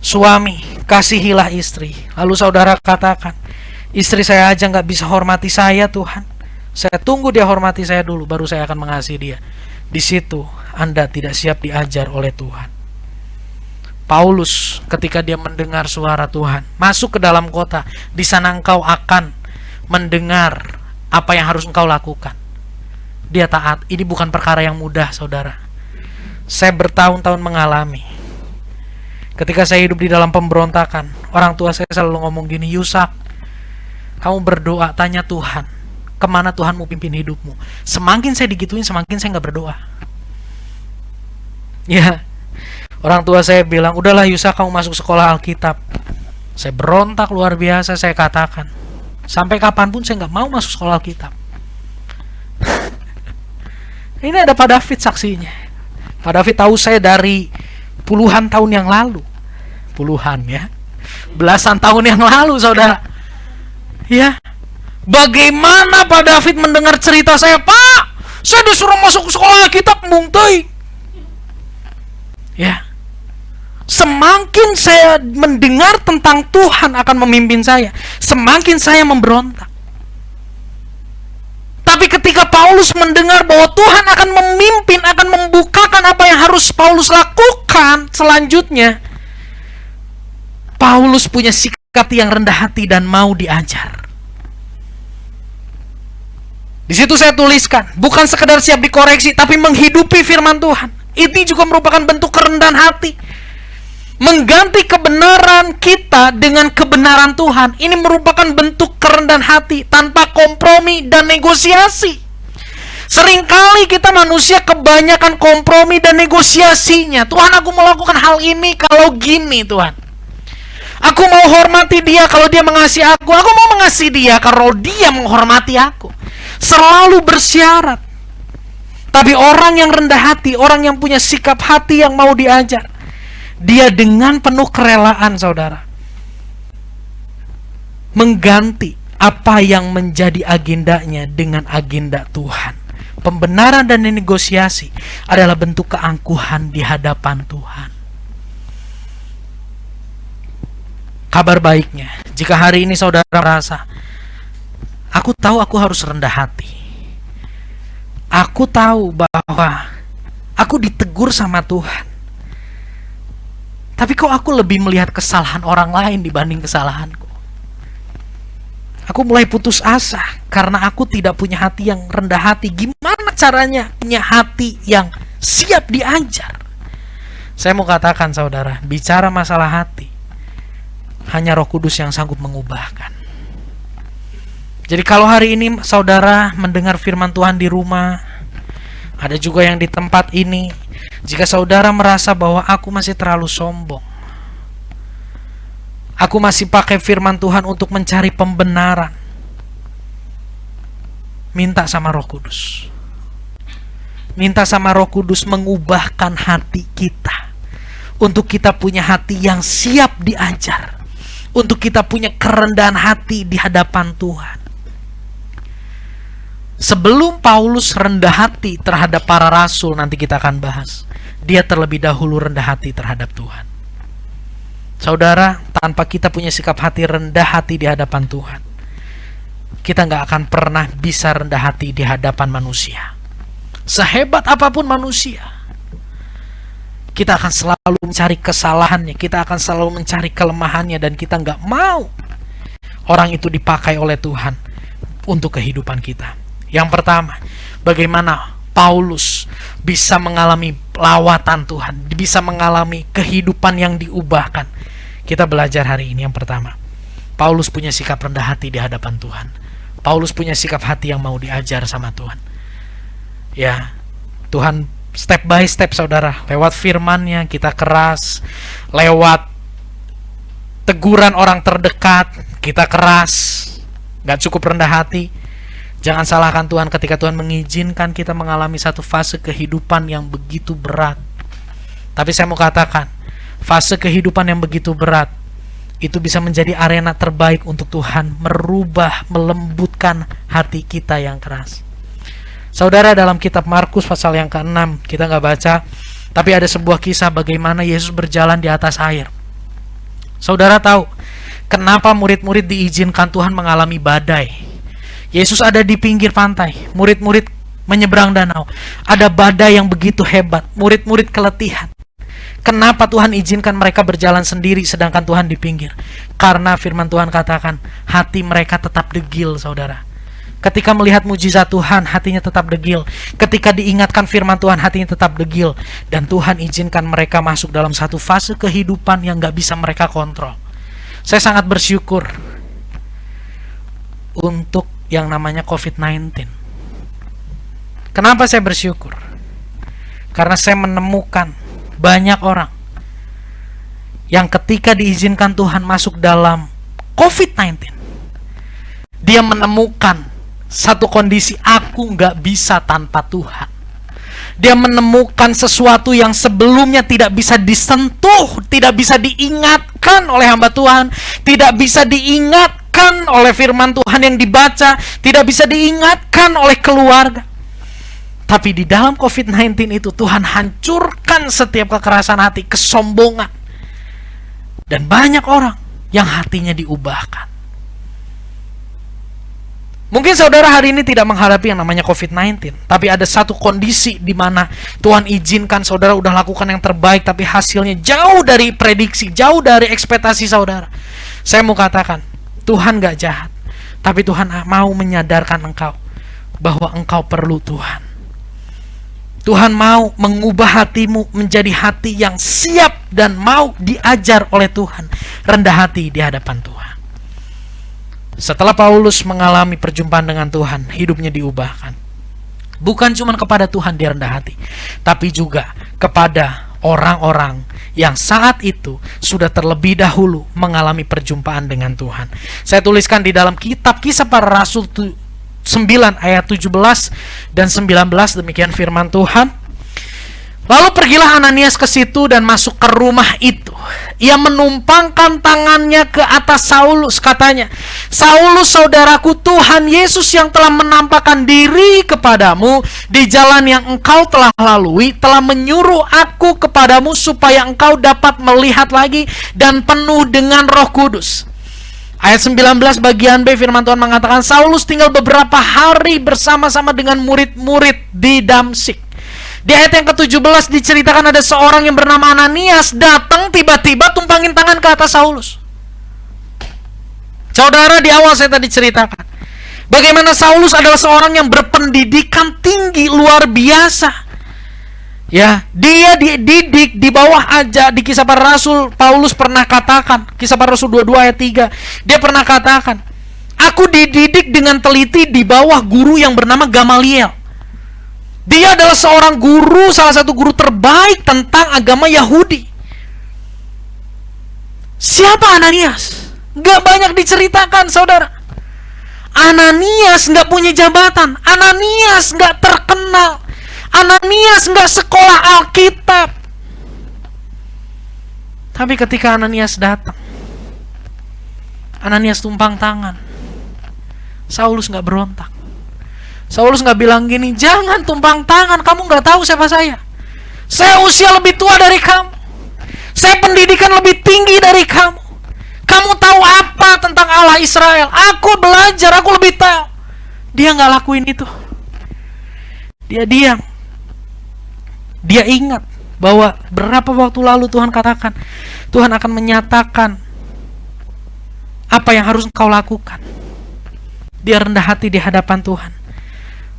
suami, kasihilah istri. Lalu saudara katakan, istri saya aja gak bisa hormati saya Tuhan. Saya tunggu dia hormati saya dulu, baru saya akan mengasihi dia. Di situ Anda tidak siap diajar oleh Tuhan. Paulus ketika dia mendengar suara Tuhan, masuk ke dalam kota, di sana engkau akan mendengar apa yang harus engkau lakukan. Dia taat. Ini bukan perkara yang mudah, saudara. Saya bertahun-tahun mengalami. Ketika saya hidup di dalam pemberontakan, orang tua saya selalu ngomong gini, Yusak, kamu berdoa, tanya Tuhan, kemana Tuhan mau pimpin hidupmu. Semakin saya digituin, semakin saya gak berdoa. Ya, orang tua saya bilang, udahlah Yusak, kamu masuk sekolah Alkitab. Saya berontak luar biasa, saya katakan, sampai kapanpun saya gak mau masuk sekolah Alkitab. Ini ada Pak David saksinya. Pak David tahu saya dari puluhan tahun yang lalu. Puluhan ya, belasan tahun yang lalu, saudara. Ya, bagaimana Pak David mendengar cerita saya, Pak, saya disuruh masuk sekolah Alkitab, mungtoi. Ya, semakin saya mendengar tentang Tuhan akan memimpin saya, semakin saya memberontak. Tapi ketika Paulus mendengar bahwa Tuhan akan memimpin, akan membukakan apa yang harus Paulus lakukan selanjutnya, Paulus punya sikap yang rendah hati dan mau diajar. Di situ saya tuliskan, bukan sekedar siap dikoreksi, tapi menghidupi firman Tuhan. Ini juga merupakan bentuk kerendahan hati. Mengganti kebenaran kita dengan kebenaran Tuhan. Ini merupakan bentuk kerendahan hati tanpa kompromi dan negosiasi. Seringkali kita manusia kebanyakan kompromi dan negosiasinya. Tuhan, aku mau lakukan hal ini kalau gini, Tuhan. Aku mau hormati dia kalau dia mengasihi aku. Aku mau mengasihi dia kalau dia menghormati aku. Selalu bersyarat. Tapi orang yang rendah hati, orang yang punya sikap hati yang mau diajar, dia dengan penuh kerelaan, saudara, mengganti apa yang menjadi agendanya dengan agenda Tuhan. Pembenaran dan negosiasi adalah bentuk keangkuhan di hadapan Tuhan. Kabar baiknya, jika hari ini saudara merasa, aku tahu aku harus rendah hati, aku tahu bahwa aku ditegur sama Tuhan, tapi kok aku lebih melihat kesalahan orang lain dibanding kesalahanku. Aku mulai putus asa karena aku tidak punya hati yang rendah hati. Gimana caranya punya hati yang siap diajar? Saya mau katakan, saudara, bicara masalah hati, hanya Roh Kudus yang sanggup mengubahkan. Jadi kalau hari ini saudara mendengar firman Tuhan di rumah, ada juga yang di tempat ini, jika saudara merasa bahwa aku masih terlalu sombong, aku masih pakai firman Tuhan untuk mencari pembenaran, minta sama Roh Kudus. Minta sama Roh Kudus mengubahkan hati kita, untuk kita punya hati yang siap diajar, untuk kita punya kerendahan hati di hadapan Tuhan. Sebelum Paulus rendah hati terhadap para rasul, nanti kita akan bahas, dia terlebih dahulu rendah hati terhadap Tuhan. Saudara, tanpa kita punya sikap hati rendah hati di hadapan Tuhan, kita nggak akan pernah bisa rendah hati di hadapan manusia. Sehebat apapun manusia, kita akan selalu mencari kesalahannya, kita akan selalu mencari kelemahannya, dan kita nggak mau orang itu dipakai oleh Tuhan untuk kehidupan kita. Yang pertama, bagaimana Paulus bisa mengalami lawatan Tuhan, bisa mengalami kehidupan yang diubahkan. Kita belajar hari ini. Yang pertama, Paulus punya sikap rendah hati di hadapan Tuhan. Paulus punya sikap hati yang mau diajar sama Tuhan. Ya, Tuhan step by step, saudara, lewat firman-Nya kita keras, lewat teguran orang terdekat kita keras, gak cukup rendah hati. Jangan salahkan Tuhan ketika Tuhan mengizinkan kita mengalami satu fase kehidupan yang begitu berat. Tapi saya mau katakan, fase kehidupan yang begitu berat itu bisa menjadi arena terbaik untuk Tuhan merubah, melembutkan hati kita yang keras. Saudara, dalam kitab Markus pasal yang ke-6, kita nggak baca, tapi ada sebuah kisah bagaimana Yesus berjalan di atas air. Saudara tahu kenapa murid-murid diizinkan Tuhan mengalami badai? Yesus ada di pinggir pantai, murid-murid menyeberang danau, ada badai yang begitu hebat, murid-murid keletihan. Kenapa Tuhan izinkan mereka berjalan sendiri sedangkan Tuhan di pinggir? Karena firman Tuhan katakan, hati mereka tetap degil, saudara. Ketika melihat mujizat Tuhan, hatinya tetap degil. Ketika diingatkan firman Tuhan, hatinya tetap degil. Dan Tuhan izinkan mereka masuk dalam satu fase kehidupan yang gak bisa mereka kontrol. Saya sangat bersyukur untuk yang namanya COVID-19. Kenapa saya bersyukur? Karena saya menemukan banyak orang yang ketika diizinkan Tuhan masuk dalam COVID-19, dia menemukan satu kondisi, aku nggak bisa tanpa Tuhan. Dia menemukan sesuatu yang sebelumnya tidak bisa disentuh, tidak bisa diingatkan oleh hamba Tuhan, tidak bisa diingatkan oleh firman Tuhan yang dibaca, tidak bisa diingatkan oleh keluarga. Tapi di dalam COVID-19 itu Tuhan hancurkan setiap kekerasan hati, kesombongan. Dan banyak orang yang hatinya diubahkan. Mungkin saudara hari ini tidak menghadapi yang namanya COVID-19, tapi ada satu kondisi di mana Tuhan izinkan saudara udah lakukan yang terbaik, tapi hasilnya jauh dari prediksi, jauh dari ekspektasi saudara. Saya mau katakan, Tuhan gak jahat, tapi Tuhan mau menyadarkan engkau bahwa engkau perlu Tuhan. Tuhan mau mengubah hatimu menjadi hati yang siap dan mau diajar oleh Tuhan. Rendah hati di hadapan Tuhan. Setelah Paulus mengalami perjumpaan dengan Tuhan, hidupnya diubahkan. Bukan cuma kepada Tuhan dia rendah hati, tapi juga kepada orang-orang yang saat itu sudah terlebih dahulu mengalami perjumpaan dengan Tuhan. Saya tuliskan di dalam kitab Kisah Para Rasul 9 ayat 17 dan 19, demikian firman Tuhan. Lalu pergilah Ananias ke situ dan masuk ke rumah itu. Ia menumpangkan tangannya ke atas Saulus, katanya, Saulus saudaraku, Tuhan Yesus yang telah menampakkan diri kepadamu di jalan yang engkau telah lalui, telah menyuruh aku kepadamu supaya engkau dapat melihat lagi dan penuh dengan Roh Kudus. Ayat 19 bagian B, firman Tuhan mengatakan, Saulus tinggal beberapa hari bersama-sama dengan murid-murid di Damsyik. Di ayat yang ke-17 diceritakan ada seorang yang bernama Ananias datang tiba-tiba tumpangin tangan ke atas Saulus. Saudara, di awal saya tadi ceritakan bagaimana Saulus adalah seorang yang berpendidikan tinggi luar biasa. Ya, dia dididik di bawah aja. Di Kisah Para Rasul, Paulus pernah katakan, Kisah Para Rasul 22 ayat 3, dia pernah katakan, aku dididik dengan teliti di bawah guru yang bernama Gamaliel. Dia adalah seorang guru, salah satu guru terbaik tentang agama Yahudi. Siapa Ananias? Gak banyak diceritakan, saudara. Ananias gak punya jabatan, Ananias gak terkenal, Ananias nggak sekolah Alkitab. Tapi ketika Ananias datang, Ananias tumpang tangan, Saulus nggak berontak. Saulus nggak bilang gini, jangan tumpang tangan, kamu nggak tahu siapa saya. Saya usia lebih tua dari kamu. Saya pendidikan lebih tinggi dari kamu. Kamu tahu apa tentang Allah Israel? Aku belajar, aku lebih tahu. Dia nggak lakuin itu. Dia diam. Dia ingat bahwa berapa waktu lalu Tuhan katakan, Tuhan akan menyatakan apa yang harus engkau lakukan. Dia rendah hati di hadapan Tuhan.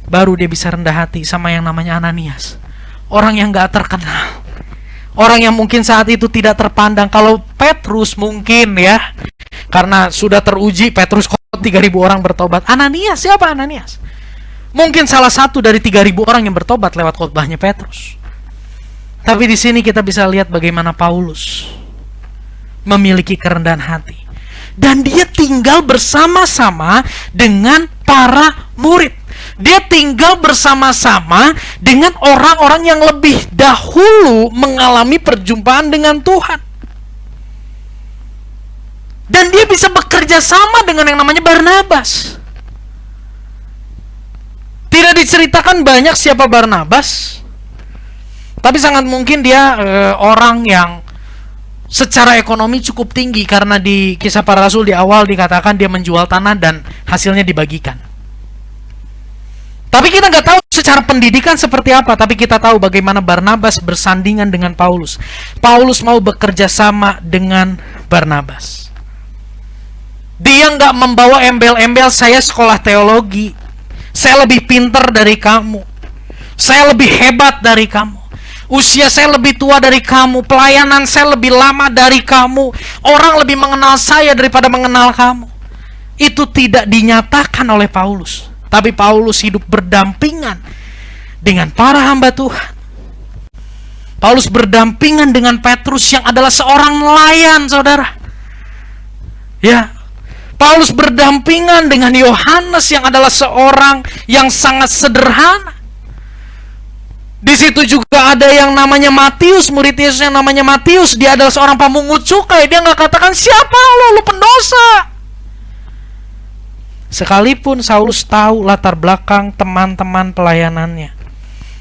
Baru dia bisa rendah hati sama yang namanya Ananias. Orang yang gak terkenal. Orang yang mungkin saat itu tidak terpandang. Kalau Petrus mungkin ya, karena sudah teruji Petrus kok 3.000 orang bertobat. Ananias, siapa Ananias? Mungkin salah satu dari 3.000 orang yang bertobat lewat khotbahnya Petrus. Tapi di sini kita bisa lihat bagaimana Paulus memiliki kerendahan hati. Dan dia tinggal bersama-sama dengan para murid. Dia tinggal bersama-sama dengan orang-orang yang lebih dahulu mengalami perjumpaan dengan Tuhan. Dan dia bisa bekerja sama dengan yang namanya Barnabas. Tidak diceritakan banyak siapa Barnabas, tapi sangat mungkin dia orang yang secara ekonomi cukup tinggi, karena di Kisah Para Rasul di awal dikatakan dia menjual tanah dan hasilnya dibagikan. Tapi kita nggak tahu secara pendidikan seperti apa, tapi kita tahu bagaimana Barnabas bersandingan dengan Paulus. Paulus mau bekerja sama dengan Barnabas. Dia nggak membawa embel-embel, saya sekolah teologi, saya lebih pintar dari kamu, saya lebih hebat dari kamu, usia saya lebih tua dari kamu, pelayanan saya lebih lama dari kamu, orang lebih mengenal saya daripada mengenal kamu. Itu tidak dinyatakan oleh Paulus. Tapi Paulus hidup berdampingan dengan para hamba Tuhan. Paulus berdampingan dengan Petrus yang adalah seorang nelayan, saudara. Ya, Paulus berdampingan dengan Yohanes yang adalah seorang yang sangat sederhana. Di situ juga ada yang namanya Matius, murid Yesus yang namanya Matius. Dia adalah seorang pemungut cukai. Dia nggak katakan, siapa lu pendosa. Sekalipun Saulus tahu latar belakang teman-teman pelayanannya,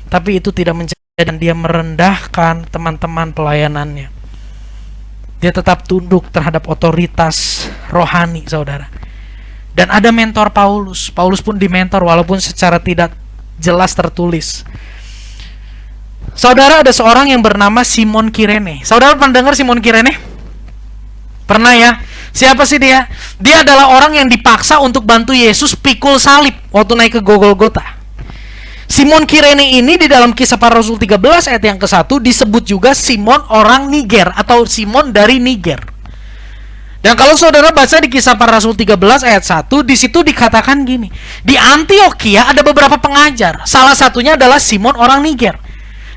tapi itu tidak menjadikan dia merendahkan teman-teman pelayanannya. Dia tetap tunduk terhadap otoritas rohani, saudara. Dan ada mentor Paulus. Paulus pun dimentor walaupun secara tidak jelas tertulis. Saudara, ada seorang yang bernama Simon Kirene. Saudara pernah dengar Simon Kirene? Pernah ya? Siapa sih dia? Dia adalah orang yang dipaksa untuk bantu Yesus pikul salib waktu naik ke Golgota. Simon Kirene ini di dalam Kisah Para Rasul 13 ayat yang ke-1 disebut juga Simon orang Niger atau Simon dari Niger. Dan kalau saudara baca di Kisah Para Rasul 13 ayat 1, di situ dikatakan gini, di Antioquia ada beberapa pengajar, salah satunya adalah Simon orang Niger.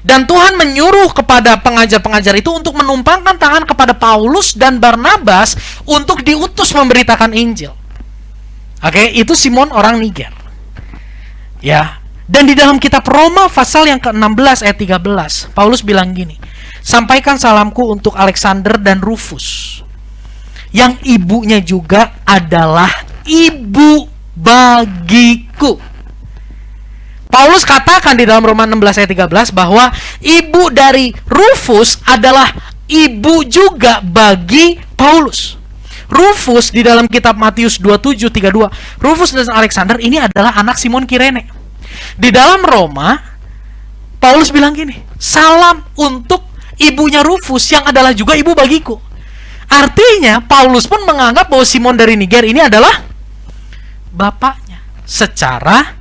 Dan Tuhan menyuruh kepada pengajar-pengajar itu untuk menumpangkan tangan kepada Paulus dan Barnabas untuk diutus memberitakan Injil. Oke, itu Simon orang Niger. Ya, dan di dalam kitab Roma pasal yang ke-16 ayat 13, Paulus bilang gini, sampaikan salamku untuk Alexander dan Rufus, yang ibunya juga adalah ibu bagiku. Paulus katakan di dalam Roma 16 ayat 13 bahwa ibu dari Rufus adalah ibu juga bagi Paulus. Rufus di dalam kitab Matius 27:32, Rufus dan Alexander ini adalah anak Simon Kirene. Di dalam Roma, Paulus bilang gini, salam untuk ibunya Rufus yang adalah juga ibu bagiku. Artinya Paulus pun menganggap bahwa Simon dari Niger ini adalah bapaknya secara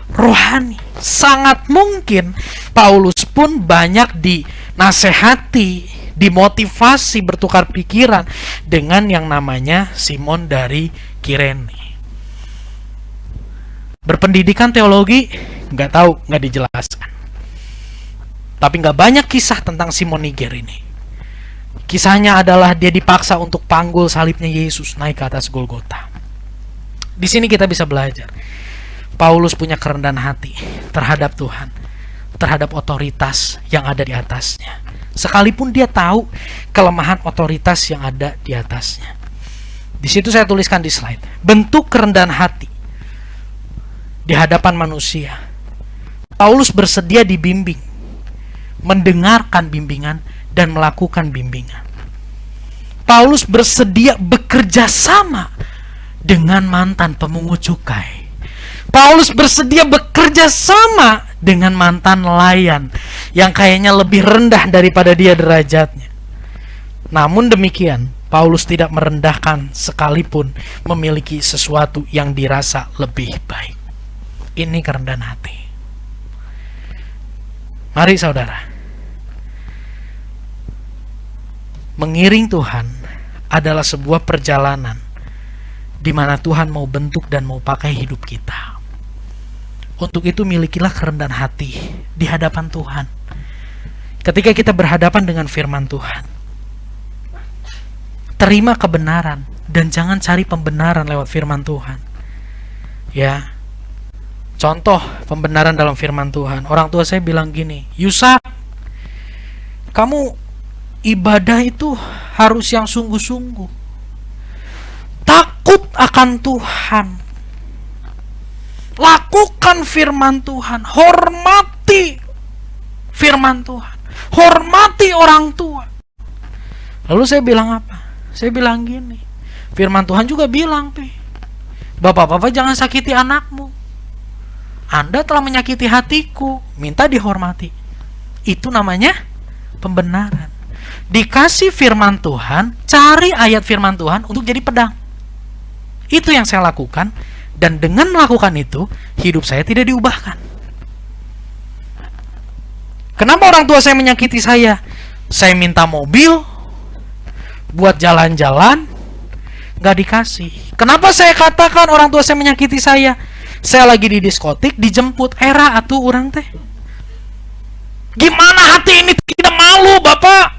rohani. Sangat mungkin Paulus pun banyak dinasehati, dimotivasi bertukar pikiran dengan yang namanya Simon dari Kirene. Berpendidikan teologi, nggak tahu, nggak dijelaskan. Tapi nggak banyak kisah tentang Simon Niger ini. Kisahnya adalah dia dipaksa untuk panggul salibnya Yesus naik ke atas Golgota. Di sini kita bisa belajar. Paulus punya kerendahan hati terhadap Tuhan, terhadap otoritas yang ada di atasnya. Sekalipun dia tahu kelemahan otoritas yang ada di atasnya. Di situ saya tuliskan di slide. Bentuk kerendahan hati di hadapan manusia. Paulus bersedia dibimbing, mendengarkan bimbingan dan melakukan bimbingan. Paulus bersedia bekerja sama dengan mantan pemungut cukai. Paulus bersedia bekerja sama dengan mantan nelayan yang kayaknya lebih rendah daripada dia derajatnya. Namun demikian, Paulus tidak merendahkan sekalipun memiliki sesuatu yang dirasa lebih baik. Ini kerendahan hati. Mari saudara, mengiring Tuhan adalah sebuah perjalanan di mana Tuhan mau bentuk dan mau pakai hidup kita. Untuk itu milikilah kerendahan hati di hadapan Tuhan. Ketika kita berhadapan dengan firman Tuhan, terima kebenaran dan jangan cari pembenaran lewat firman Tuhan. Ya, contoh pembenaran dalam firman Tuhan. Orang tua saya bilang gini, Yusak, kamu ibadah itu harus yang sungguh-sungguh. Takut akan Tuhan. Lakukan firman Tuhan. Hormati firman Tuhan. Hormati orang tua. Lalu saya bilang apa? Saya bilang gini, firman Tuhan juga bilang, Bapak-bapak jangan sakiti anakmu. Anda telah menyakiti hatiku, minta dihormati. Itu namanya pembenaran. Dikasih firman Tuhan, cari ayat firman Tuhan untuk jadi pedang. Itu yang saya lakukan, dan dengan melakukan itu, hidup saya tidak diubahkan. Kenapa orang tua saya menyakiti saya? Saya minta mobil buat jalan-jalan, gak dikasih. Kenapa saya katakan orang tua saya menyakiti saya? Saya lagi di diskotik, dijemput, era atuh orang teh. Gimana hati ini tidak malu, Bapak?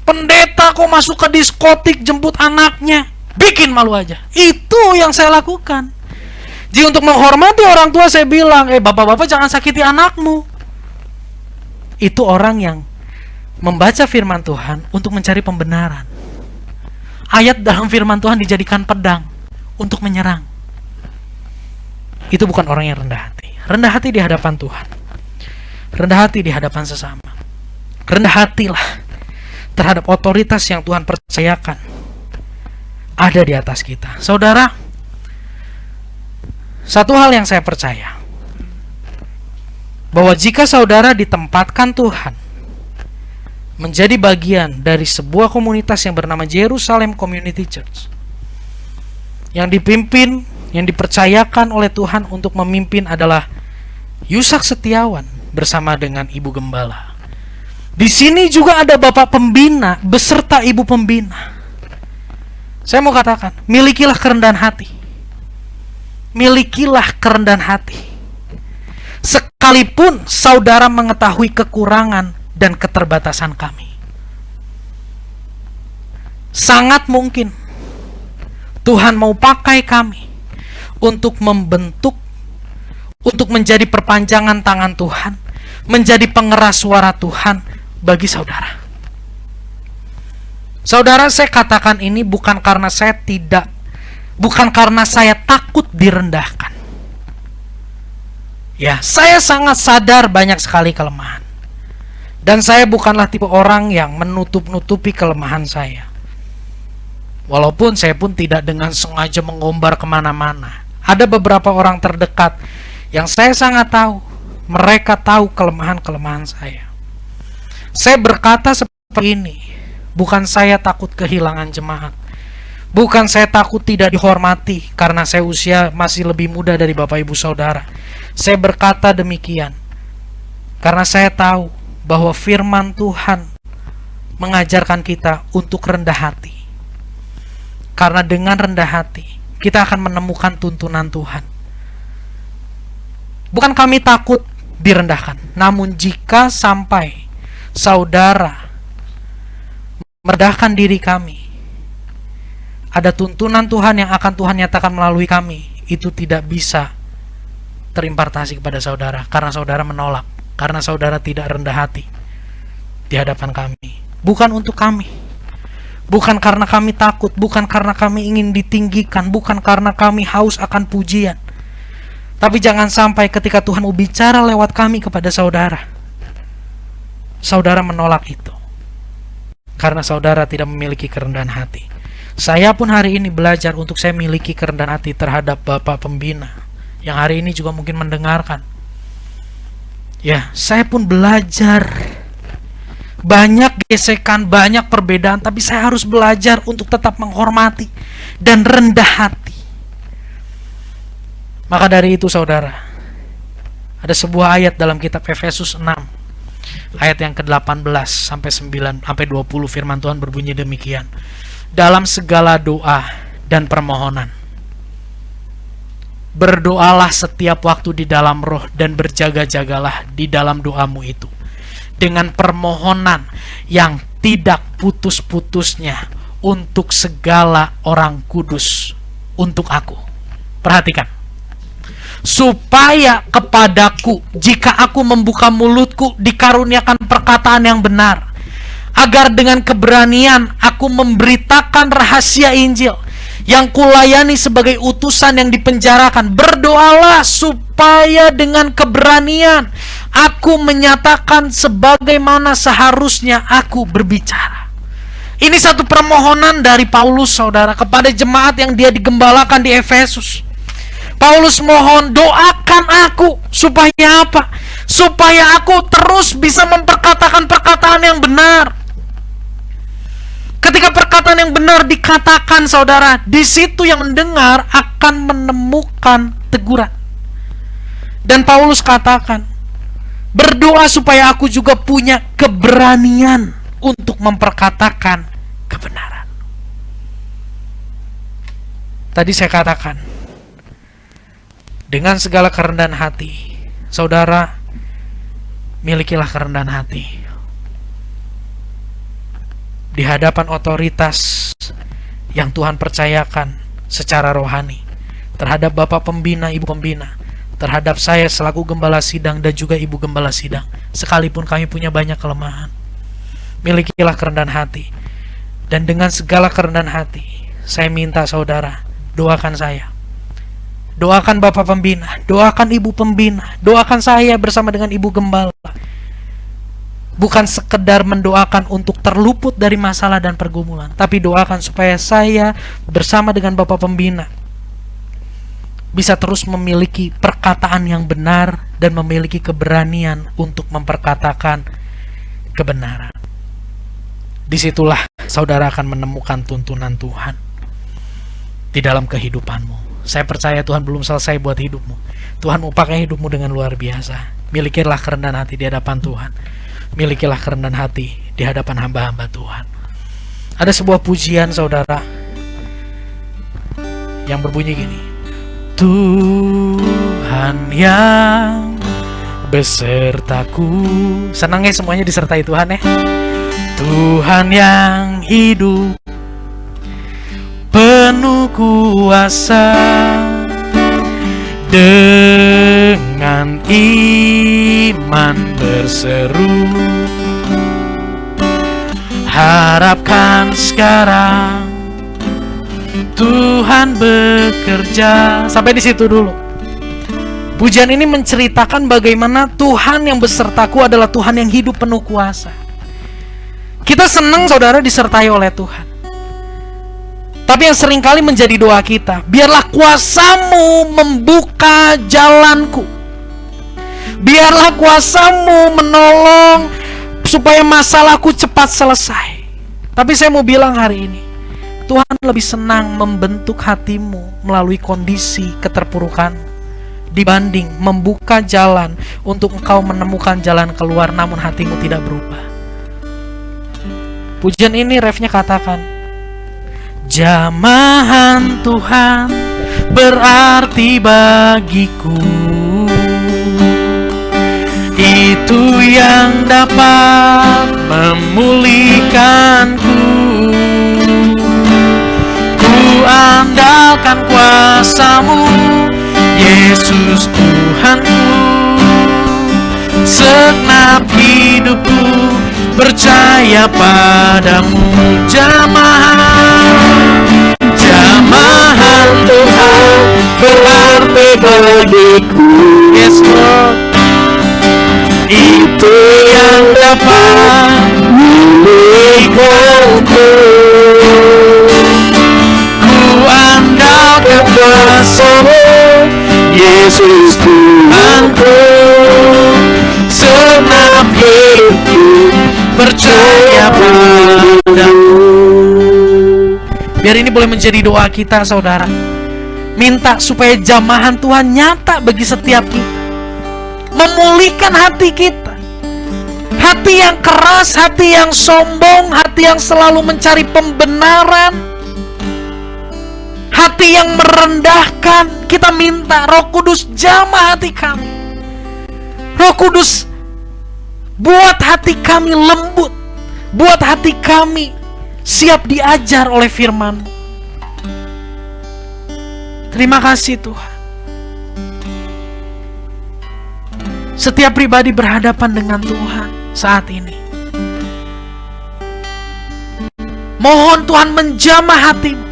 Pendeta kok masuk ke diskotik jemput anaknya? Bikin malu aja. Itu yang saya lakukan. Jadi untuk menghormati orang tua saya bilang, bapak-bapak jangan sakiti anakmu. Itu orang yang membaca firman Tuhan untuk mencari pembenaran. Ayat dalam firman Tuhan dijadikan pedang untuk menyerang. Itu bukan orang yang rendah hati. Rendah hati di hadapan Tuhan. Rendah hati di hadapan sesama. Rendah hatilah terhadap otoritas yang Tuhan percayakan ada di atas kita. Saudara, satu hal yang saya percaya, bahwa jika saudara ditempatkan Tuhan menjadi bagian dari sebuah komunitas yang bernama Jerusalem Community Church, yang dipimpin, yang dipercayakan oleh Tuhan untuk memimpin adalah Yusak Setiawan bersama dengan Ibu Gembala. Di sini juga ada Bapak Pembina beserta Ibu Pembina. Saya mau katakan, milikilah kerendahan hati. Milikilah kerendahan hati. Sekalipun saudara mengetahui kekurangan dan keterbatasan kami. Sangat mungkin Tuhan mau pakai kami untuk membentuk, untuk menjadi perpanjangan tangan Tuhan, menjadi pengeras suara Tuhan bagi saudara. Saudara, saya katakan ini bukan karena saya takut direndahkan. Ya, saya sangat sadar banyak sekali kelemahan. Dan saya bukanlah tipe orang yang menutup-nutupi kelemahan saya. Walaupun saya pun tidak dengan sengaja mengombar kemana-mana. Ada beberapa orang terdekat yang saya sangat tahu. Mereka tahu kelemahan-kelemahan saya. Saya berkata seperti ini. Bukan saya takut kehilangan jemaat. Bukan saya takut tidak dihormati karena saya usia masih lebih muda dari Bapak Ibu Saudara. Saya berkata demikian karena saya tahu bahwa firman Tuhan mengajarkan kita untuk rendah hati. Karena dengan rendah hati kita akan menemukan tuntunan Tuhan. Bukan kami takut direndahkan, namun jika sampai saudara merendahkan diri kami, ada tuntunan Tuhan yang akan Tuhan nyatakan melalui kami. Itu tidak bisa terimpartasi kepada saudara, karena saudara menolak, karena saudara tidak rendah hati di hadapan kami. Bukan untuk kami, bukan karena kami takut, bukan karena kami ingin ditinggikan, bukan karena kami haus akan pujian. Tapi jangan sampai ketika Tuhan mau bicara lewat kami kepada saudara, saudara menolak itu. karena saudara tidak memiliki kerendahan hati. Saya pun hari ini belajar untuk saya miliki kerendahan hati terhadap Bapak Pembina yang hari ini juga mungkin mendengarkan. Ya, saya pun belajar. Banyak gesekan, banyak perbedaan, tapi saya harus belajar untuk tetap menghormati dan rendah hati. Maka dari itu saudara, ada sebuah ayat dalam kitab Efesus 6 ayat yang ke-18 sampai 9 sampai 20, firman Tuhan berbunyi demikian. Dalam segala doa dan permohonan, berdoalah setiap waktu di dalam roh dan berjaga-jagalah di dalam doamu itu dengan permohonan yang tidak putus-putusnya untuk segala orang kudus, untuk aku. Perhatikan. Supaya kepadaku, jika aku membuka mulutku, dikaruniakan perkataan yang benar, agar dengan keberanian aku memberitakan rahasia Injil yang kulayani sebagai utusan yang dipenjarakan. Berdoalah supaya dengan keberanian aku menyatakan sebagaimana seharusnya aku berbicara. Ini satu permohonan dari Paulus, saudara, kepada jemaat yang dia digembalakan di Efesus. Paulus mohon, doakan aku supaya apa? Supaya aku terus bisa memperkatakan perkataan yang benar. Ketika perkataan yang benar dikatakan, saudara, di situ yang mendengar akan menemukan teguran. Dan Paulus katakan, berdoa supaya aku juga punya keberanian untuk memperkatakan kebenaran. Tadi saya katakan, dengan segala kerendahan hati, saudara, milikilah kerendahan hati di hadapan otoritas yang Tuhan percayakan secara rohani, terhadap Bapak Pembina, Ibu Pembina, terhadap saya selaku Gembala Sidang dan juga Ibu Gembala Sidang, sekalipun kami punya banyak kelemahan. Milikilah kerendahan hati. Dan dengan segala kerendahan hati, saya minta saudara, doakan saya. Doakan Bapak Pembina, doakan Ibu Pembina, doakan saya bersama dengan Ibu Gembala. Bukan sekedar mendoakan untuk terluput dari masalah dan pergumulan, tapi doakan supaya saya bersama dengan Bapak Pembina bisa terus memiliki perkataan yang benar dan memiliki keberanian untuk memperkatakan kebenaran. Disitulah saudara akan menemukan tuntunan Tuhan di dalam kehidupanmu. Saya percaya Tuhan belum selesai buat hidupmu. Tuhan mau pakai hidupmu dengan luar biasa. Milikilah kerendahan hati di hadapan Tuhan. Milikilah kerendahan hati di hadapan hamba-hamba Tuhan. Ada sebuah pujian, saudara, yang berbunyi gini. Tuhan yang besertaku. Senang ya semuanya disertai Tuhan ya. Tuhan yang hidup, penuh kuasa, dengan iman berseru, harapkan sekarang Tuhan bekerja. Sampai di situ dulu. Pujian ini menceritakan bagaimana Tuhan yang besertaku adalah Tuhan yang hidup penuh kuasa. Kita senang saudara disertai oleh Tuhan. Tapi yang seringkali menjadi doa kita, biarlah kuasamu membuka jalanku. Biarlah kuasamu menolong supaya masalahku cepat selesai. Tapi saya mau bilang hari ini, Tuhan lebih senang membentuk hatimu melalui kondisi keterpurukan dibanding membuka jalan untuk engkau menemukan jalan keluar namun hatimu tidak berubah. Pujian ini refnya katakan, jamahan Tuhan berarti bagiku, itu yang dapat memulihkanku. Ku andalkan kuasa-Mu, Yesus Tuhanku. Segenap hidupku percaya padamu. Jamahan Tuhan berarti bagiku. Yes Lord, itu yang dapat memulihkan Yesus Tuhanku, senang hidupku percaya padamu. Biar ini boleh menjadi doa kita, saudara. Minta supaya jamahan Tuhan nyata bagi setiap kita, memulihkan hati kita. Hati yang keras, hati yang sombong, hati yang selalu mencari pembenaran, hati yang merendahkan. Kita minta Roh Kudus jamah hati kami. Roh Kudus buat hati kami lembut, buat hati kami siap diajar oleh firman. Terima kasih Tuhan. Setiap pribadi berhadapan dengan Tuhan saat ini, mohon Tuhan menjamah hatimu.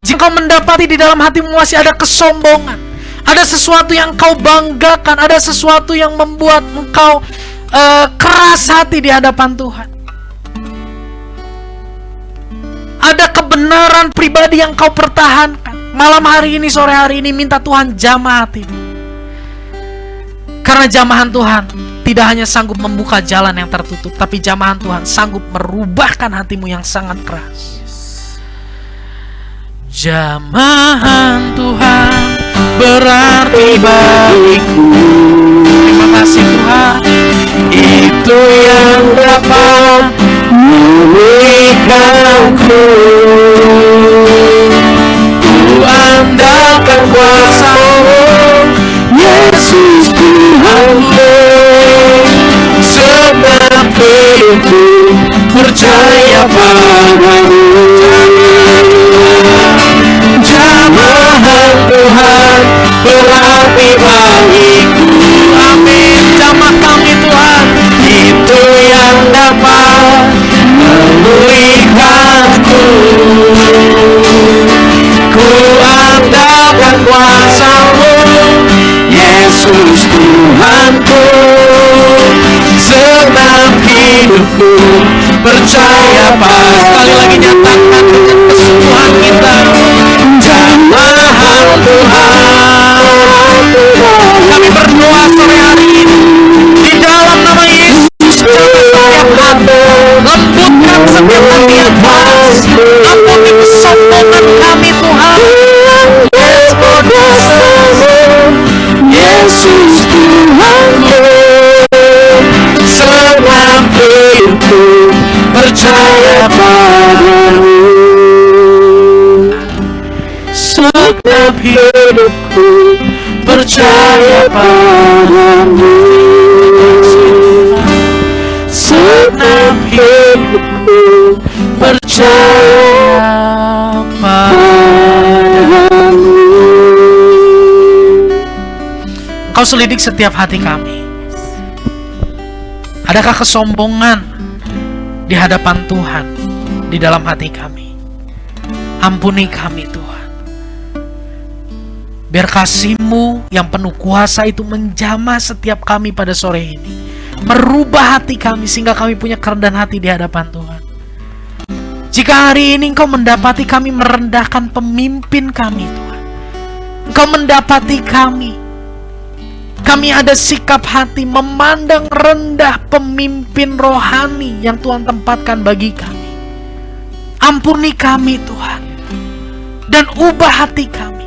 Jika kau mendapati di dalam hatimu masih ada kesombongan, ada sesuatu yang kau banggakan, ada sesuatu yang membuat engkau keras hati di hadapan Tuhan, ada kebenaran pribadi yang kau pertahankan, malam hari ini, sore hari ini, minta Tuhan jamah hatimu. Karena jamahan Tuhan tidak hanya sanggup membuka jalan yang tertutup, tapi jamahan Tuhan sanggup merubahkan hatimu yang sangat keras. Jamahan Tuhan berarti bagiku. Terima kasih Tuhan. Itu yang dapat memulihkanku. Ku andalkan kuasa-Mu, Yesus Tuhanku. Sebab hidupku percaya padamu. Jamahan Tuhan berarti bagiku. Amin. Jamah kami Tuhan, itu yang dapat memulihkanku. Ku andalkan kuasa-Mu, Yesus Tuhanku. Sebab hidupku percaya pada. Sekali lagi nyatakan dengan kesungguhan kita. Jamahan Tuhan, kami berdoa sore hari ini di dalam nama Yesus. Jamah setiap hati, lembutkan setiap hati yang keras, ampuni kesombongan kami Tuhan. Yesus Tuhanku, sebab hidupku percaya padamu. Sebab hidupku percaya padamu. Sebab hidupku percaya padamu. Kau selidik setiap hati kami. Adakah kesombongan di hadapan Tuhan di dalam hati kami? Ampuni kami Tuhan. Biar kasih-Mu yang penuh kuasa itu menjamah setiap kami pada sore ini, merubah hati kami sehingga kami punya kerendahan hati di hadapan Tuhan. Jika hari ini Engkau mendapati kami merendahkan pemimpin kami Tuhan, Engkau mendapati kami ada sikap hati memandang rendah pemimpin rohani yang Tuhan tempatkan bagi kami, ampuni kami Tuhan, dan ubah hati kami.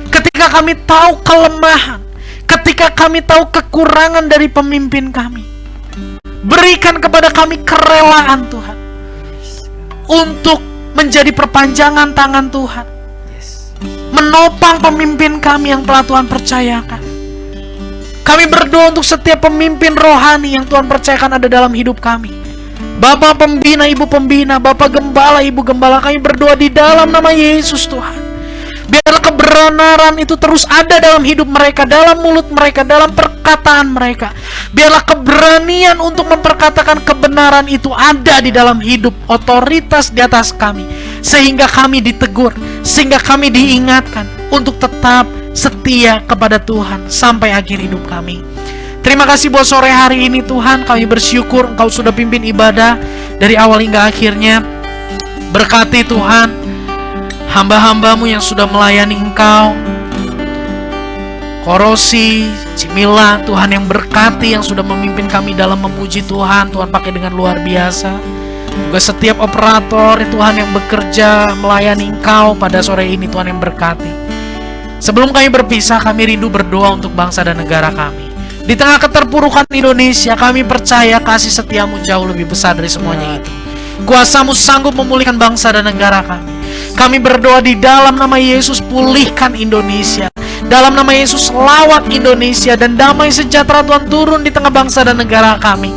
Ketika kami tahu kelemahan, ketika kami tahu kekurangan dari pemimpin kami, berikan kepada kami kerelaan Tuhan untuk menjadi perpanjangan tangan Tuhan, menopang pemimpin kami yang telah Tuhan percayakan. Kami berdoa untuk setiap pemimpin rohani yang Tuhan percayakan ada dalam hidup kami. Bapak pembina, Ibu pembina, Bapak gembala, Ibu gembala, kami berdoa di dalam nama Yesus Tuhan. Biarlah kebenaran itu terus ada dalam hidup mereka, dalam mulut mereka, dalam perkataan mereka. Biarlah keberanian untuk memperkatakan kebenaran itu ada di dalam hidup otoritas di atas kami, sehingga kami ditegur, sehingga kami diingatkan untuk tetap setia kepada Tuhan sampai akhir hidup kami. Terima kasih buat sore hari ini Tuhan. Kami bersyukur Engkau sudah pimpin ibadah dari awal hingga akhirnya. Berkati Tuhan hamba-hambamu yang sudah melayani Engkau. Korosi, Cimila, Tuhan yang berkati, yang sudah memimpin kami dalam memuji Tuhan. Tuhan pakai dengan luar biasa. Juga setiap operator Tuhan yang bekerja melayani Engkau pada sore ini, Tuhan yang berkati. Sebelum kami berpisah, kami rindu berdoa untuk bangsa dan negara kami. Di tengah keterpurukan Indonesia, kami percaya kasih setiamu jauh lebih besar dari semuanya itu. Kuasamu sanggup memulihkan bangsa dan negara kami. Kami berdoa di dalam nama Yesus, pulihkan Indonesia. Dalam nama Yesus, lawat Indonesia, dan damai sejahtera Tuhan turun di tengah bangsa dan negara kami.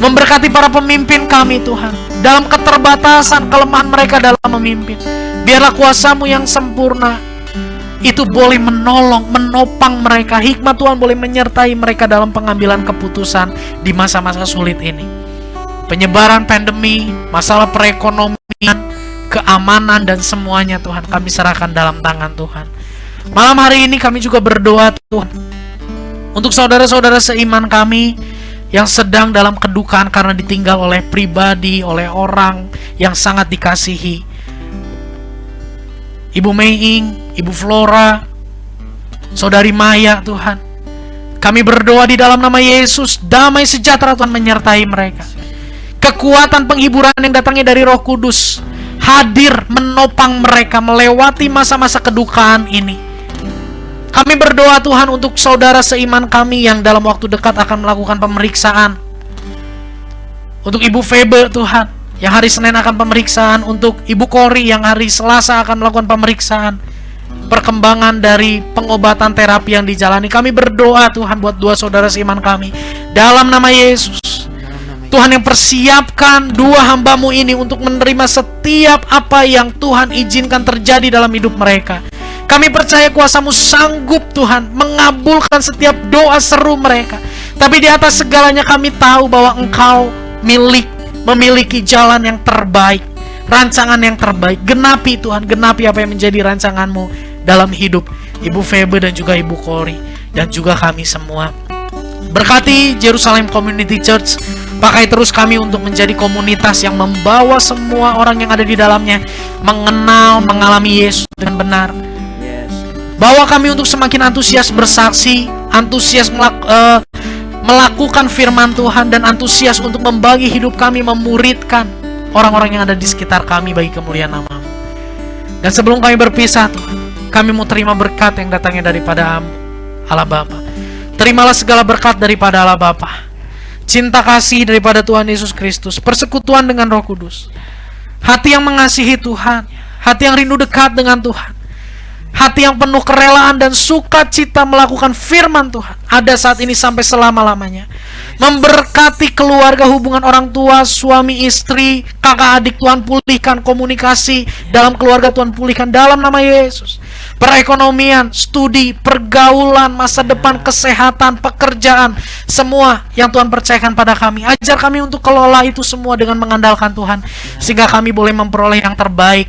Memberkati para pemimpin kami Tuhan, dalam keterbatasan, kelemahan mereka dalam memimpin. Biarlah kuasamu yang sempurna itu boleh menolong, menopang mereka. Hikmat Tuhan boleh menyertai mereka dalam pengambilan keputusan di masa-masa sulit ini. Penyebaran pandemi, masalah perekonomian, keamanan, dan semuanya Tuhan kami serahkan dalam tangan Tuhan. Malam hari ini kami juga berdoa Tuhan untuk saudara-saudara seiman kami yang sedang dalam kedukaan karena ditinggal oleh pribadi, oleh orang yang sangat dikasihi. Ibu Meing, Ibu Flora, Saudari Maya Tuhan, kami berdoa di dalam nama Yesus, damai sejahtera Tuhan menyertai mereka. Kekuatan penghiburan yang datangnya dari Roh Kudus hadir menopang mereka melewati masa-masa kedukaan ini. Kami berdoa Tuhan untuk saudara seiman kami yang dalam waktu dekat akan melakukan pemeriksaan. Untuk Ibu Febe Tuhan, yang hari Senin akan pemeriksaan. Untuk Ibu Kori yang hari Selasa akan melakukan pemeriksaan. Perkembangan dari pengobatan terapi yang dijalani. Kami berdoa Tuhan buat dua saudara seiman kami. Dalam nama Yesus, Tuhan yang persiapkan dua hamba-Mu ini untuk menerima setiap apa yang Tuhan izinkan terjadi dalam hidup mereka. Kami percaya kuasa-Mu sanggup Tuhan mengabulkan setiap doa seru mereka. Tapi di atas segalanya kami tahu bahwa Engkau memiliki jalan yang terbaik, rancangan yang terbaik. Genapi Tuhan, genapi apa yang menjadi rancangan-Mu dalam hidup Ibu Febe dan juga Ibu Kori, dan juga kami semua. Berkati Jerusalem Community Church. Pakai terus kami untuk menjadi komunitas yang membawa semua orang yang ada di dalamnya mengenal, mengalami Yesus dengan benar. Bawa kami untuk semakin antusias bersaksi, antusias melakukan firman Tuhan, dan antusias untuk membagi hidup kami, memuridkan orang-orang yang ada di sekitar kami bagi kemuliaan nama-Mu. Dan sebelum kami berpisah Tuhan, kami mau terima berkat yang datangnya daripada Allah Bapa. Terimalah segala berkat daripada Allah Bapa, cinta kasih daripada Tuhan Yesus Kristus, persekutuan dengan Roh Kudus, hati yang mengasihi Tuhan, hati yang rindu dekat dengan Tuhan, hati yang penuh kerelaan dan sukacita melakukan firman Tuhan, ada saat ini sampai selama-lamanya. Memberkati keluarga, hubungan orang tua, suami istri, kakak adik, Tuhan pulihkan komunikasi dalam keluarga, Tuhan pulihkan dalam nama Yesus. Perekonomian, studi, pergaulan, masa depan, kesehatan, pekerjaan, semua yang Tuhan percayakan pada kami. Ajar kami untuk kelola itu semua dengan mengandalkan Tuhan, sehingga kami boleh memperoleh yang terbaik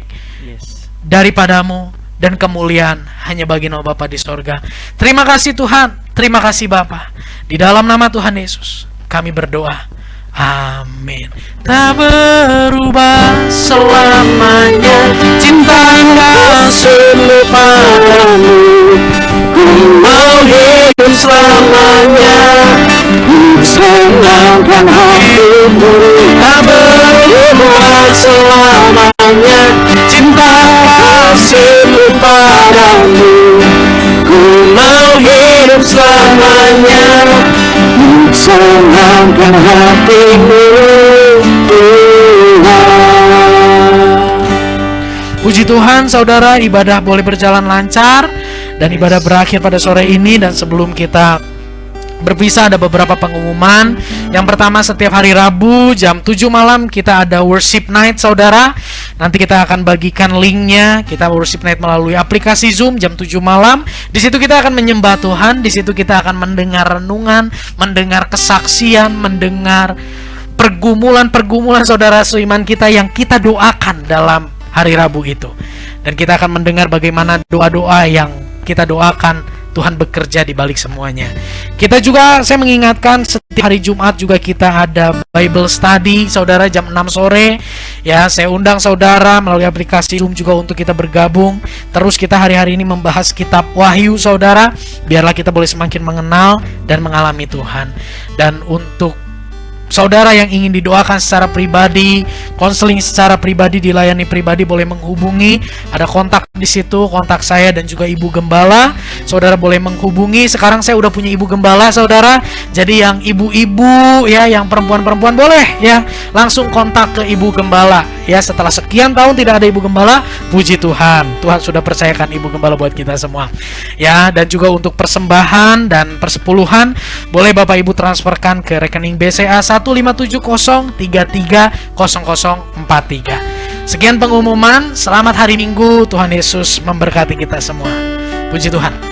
daripada-Mu, dan kemuliaan hanya bagi nama Bapa di sorga. Terima kasih Tuhan, terima kasih Bapa. Di dalam nama Tuhan Yesus kami berdoa, amin. Tak berubah selamanya cinta kasih-Mu padamu, ku mau hidup selamanya senangkan hatimu. Tak berubah selamanya cinta kasih-Mu padamu, ku mau hidup selamanya senangkan hatimu Tuhan. Puji Tuhan, saudara, ibadah boleh berjalan lancar dan ibadah berakhir pada sore ini. Dan sebelum kita berpisah, ada beberapa pengumuman. Yang pertama, setiap hari Rabu jam 7 malam kita ada worship night, saudara. Nanti kita akan bagikan linknya. Kita worship night melalui aplikasi Zoom jam 7 malam. Di situ kita akan menyembah Tuhan. Di situ kita akan mendengar renungan, mendengar kesaksian, mendengar pergumulan-pergumulan saudara seiman kita yang kita doakan dalam hari Rabu itu. Dan kita akan mendengar bagaimana doa-doa yang kita doakan Tuhan bekerja di balik semuanya. Kita juga, saya mengingatkan, setiap hari Jumat juga kita ada Bible Study, saudara, jam 6 sore. Ya, saya undang saudara melalui aplikasi Zoom juga untuk kita bergabung. Terus kita hari-hari ini membahas kitab Wahyu, saudara. Biarlah kita boleh semakin mengenal dan mengalami Tuhan. Dan untuk saudara yang ingin didoakan secara pribadi, konseling secara pribadi, dilayani pribadi, boleh menghubungi. Ada kontak di situ, kontak saya dan juga Ibu Gembala. Saudara boleh menghubungi. Sekarang saya udah punya Ibu Gembala, saudara. Jadi yang ibu-ibu ya, yang perempuan-perempuan boleh ya langsung kontak ke Ibu Gembala. Ya, setelah sekian tahun tidak ada Ibu Gembala, puji Tuhan, Tuhan sudah percayakan Ibu Gembala buat kita semua. Ya, dan juga untuk persembahan dan persepuluhan, boleh Bapak Ibu transferkan ke rekening BCA 15703300043. Sekian pengumuman. Selamat hari Minggu. Tuhan Yesus memberkati kita semua. Puji Tuhan.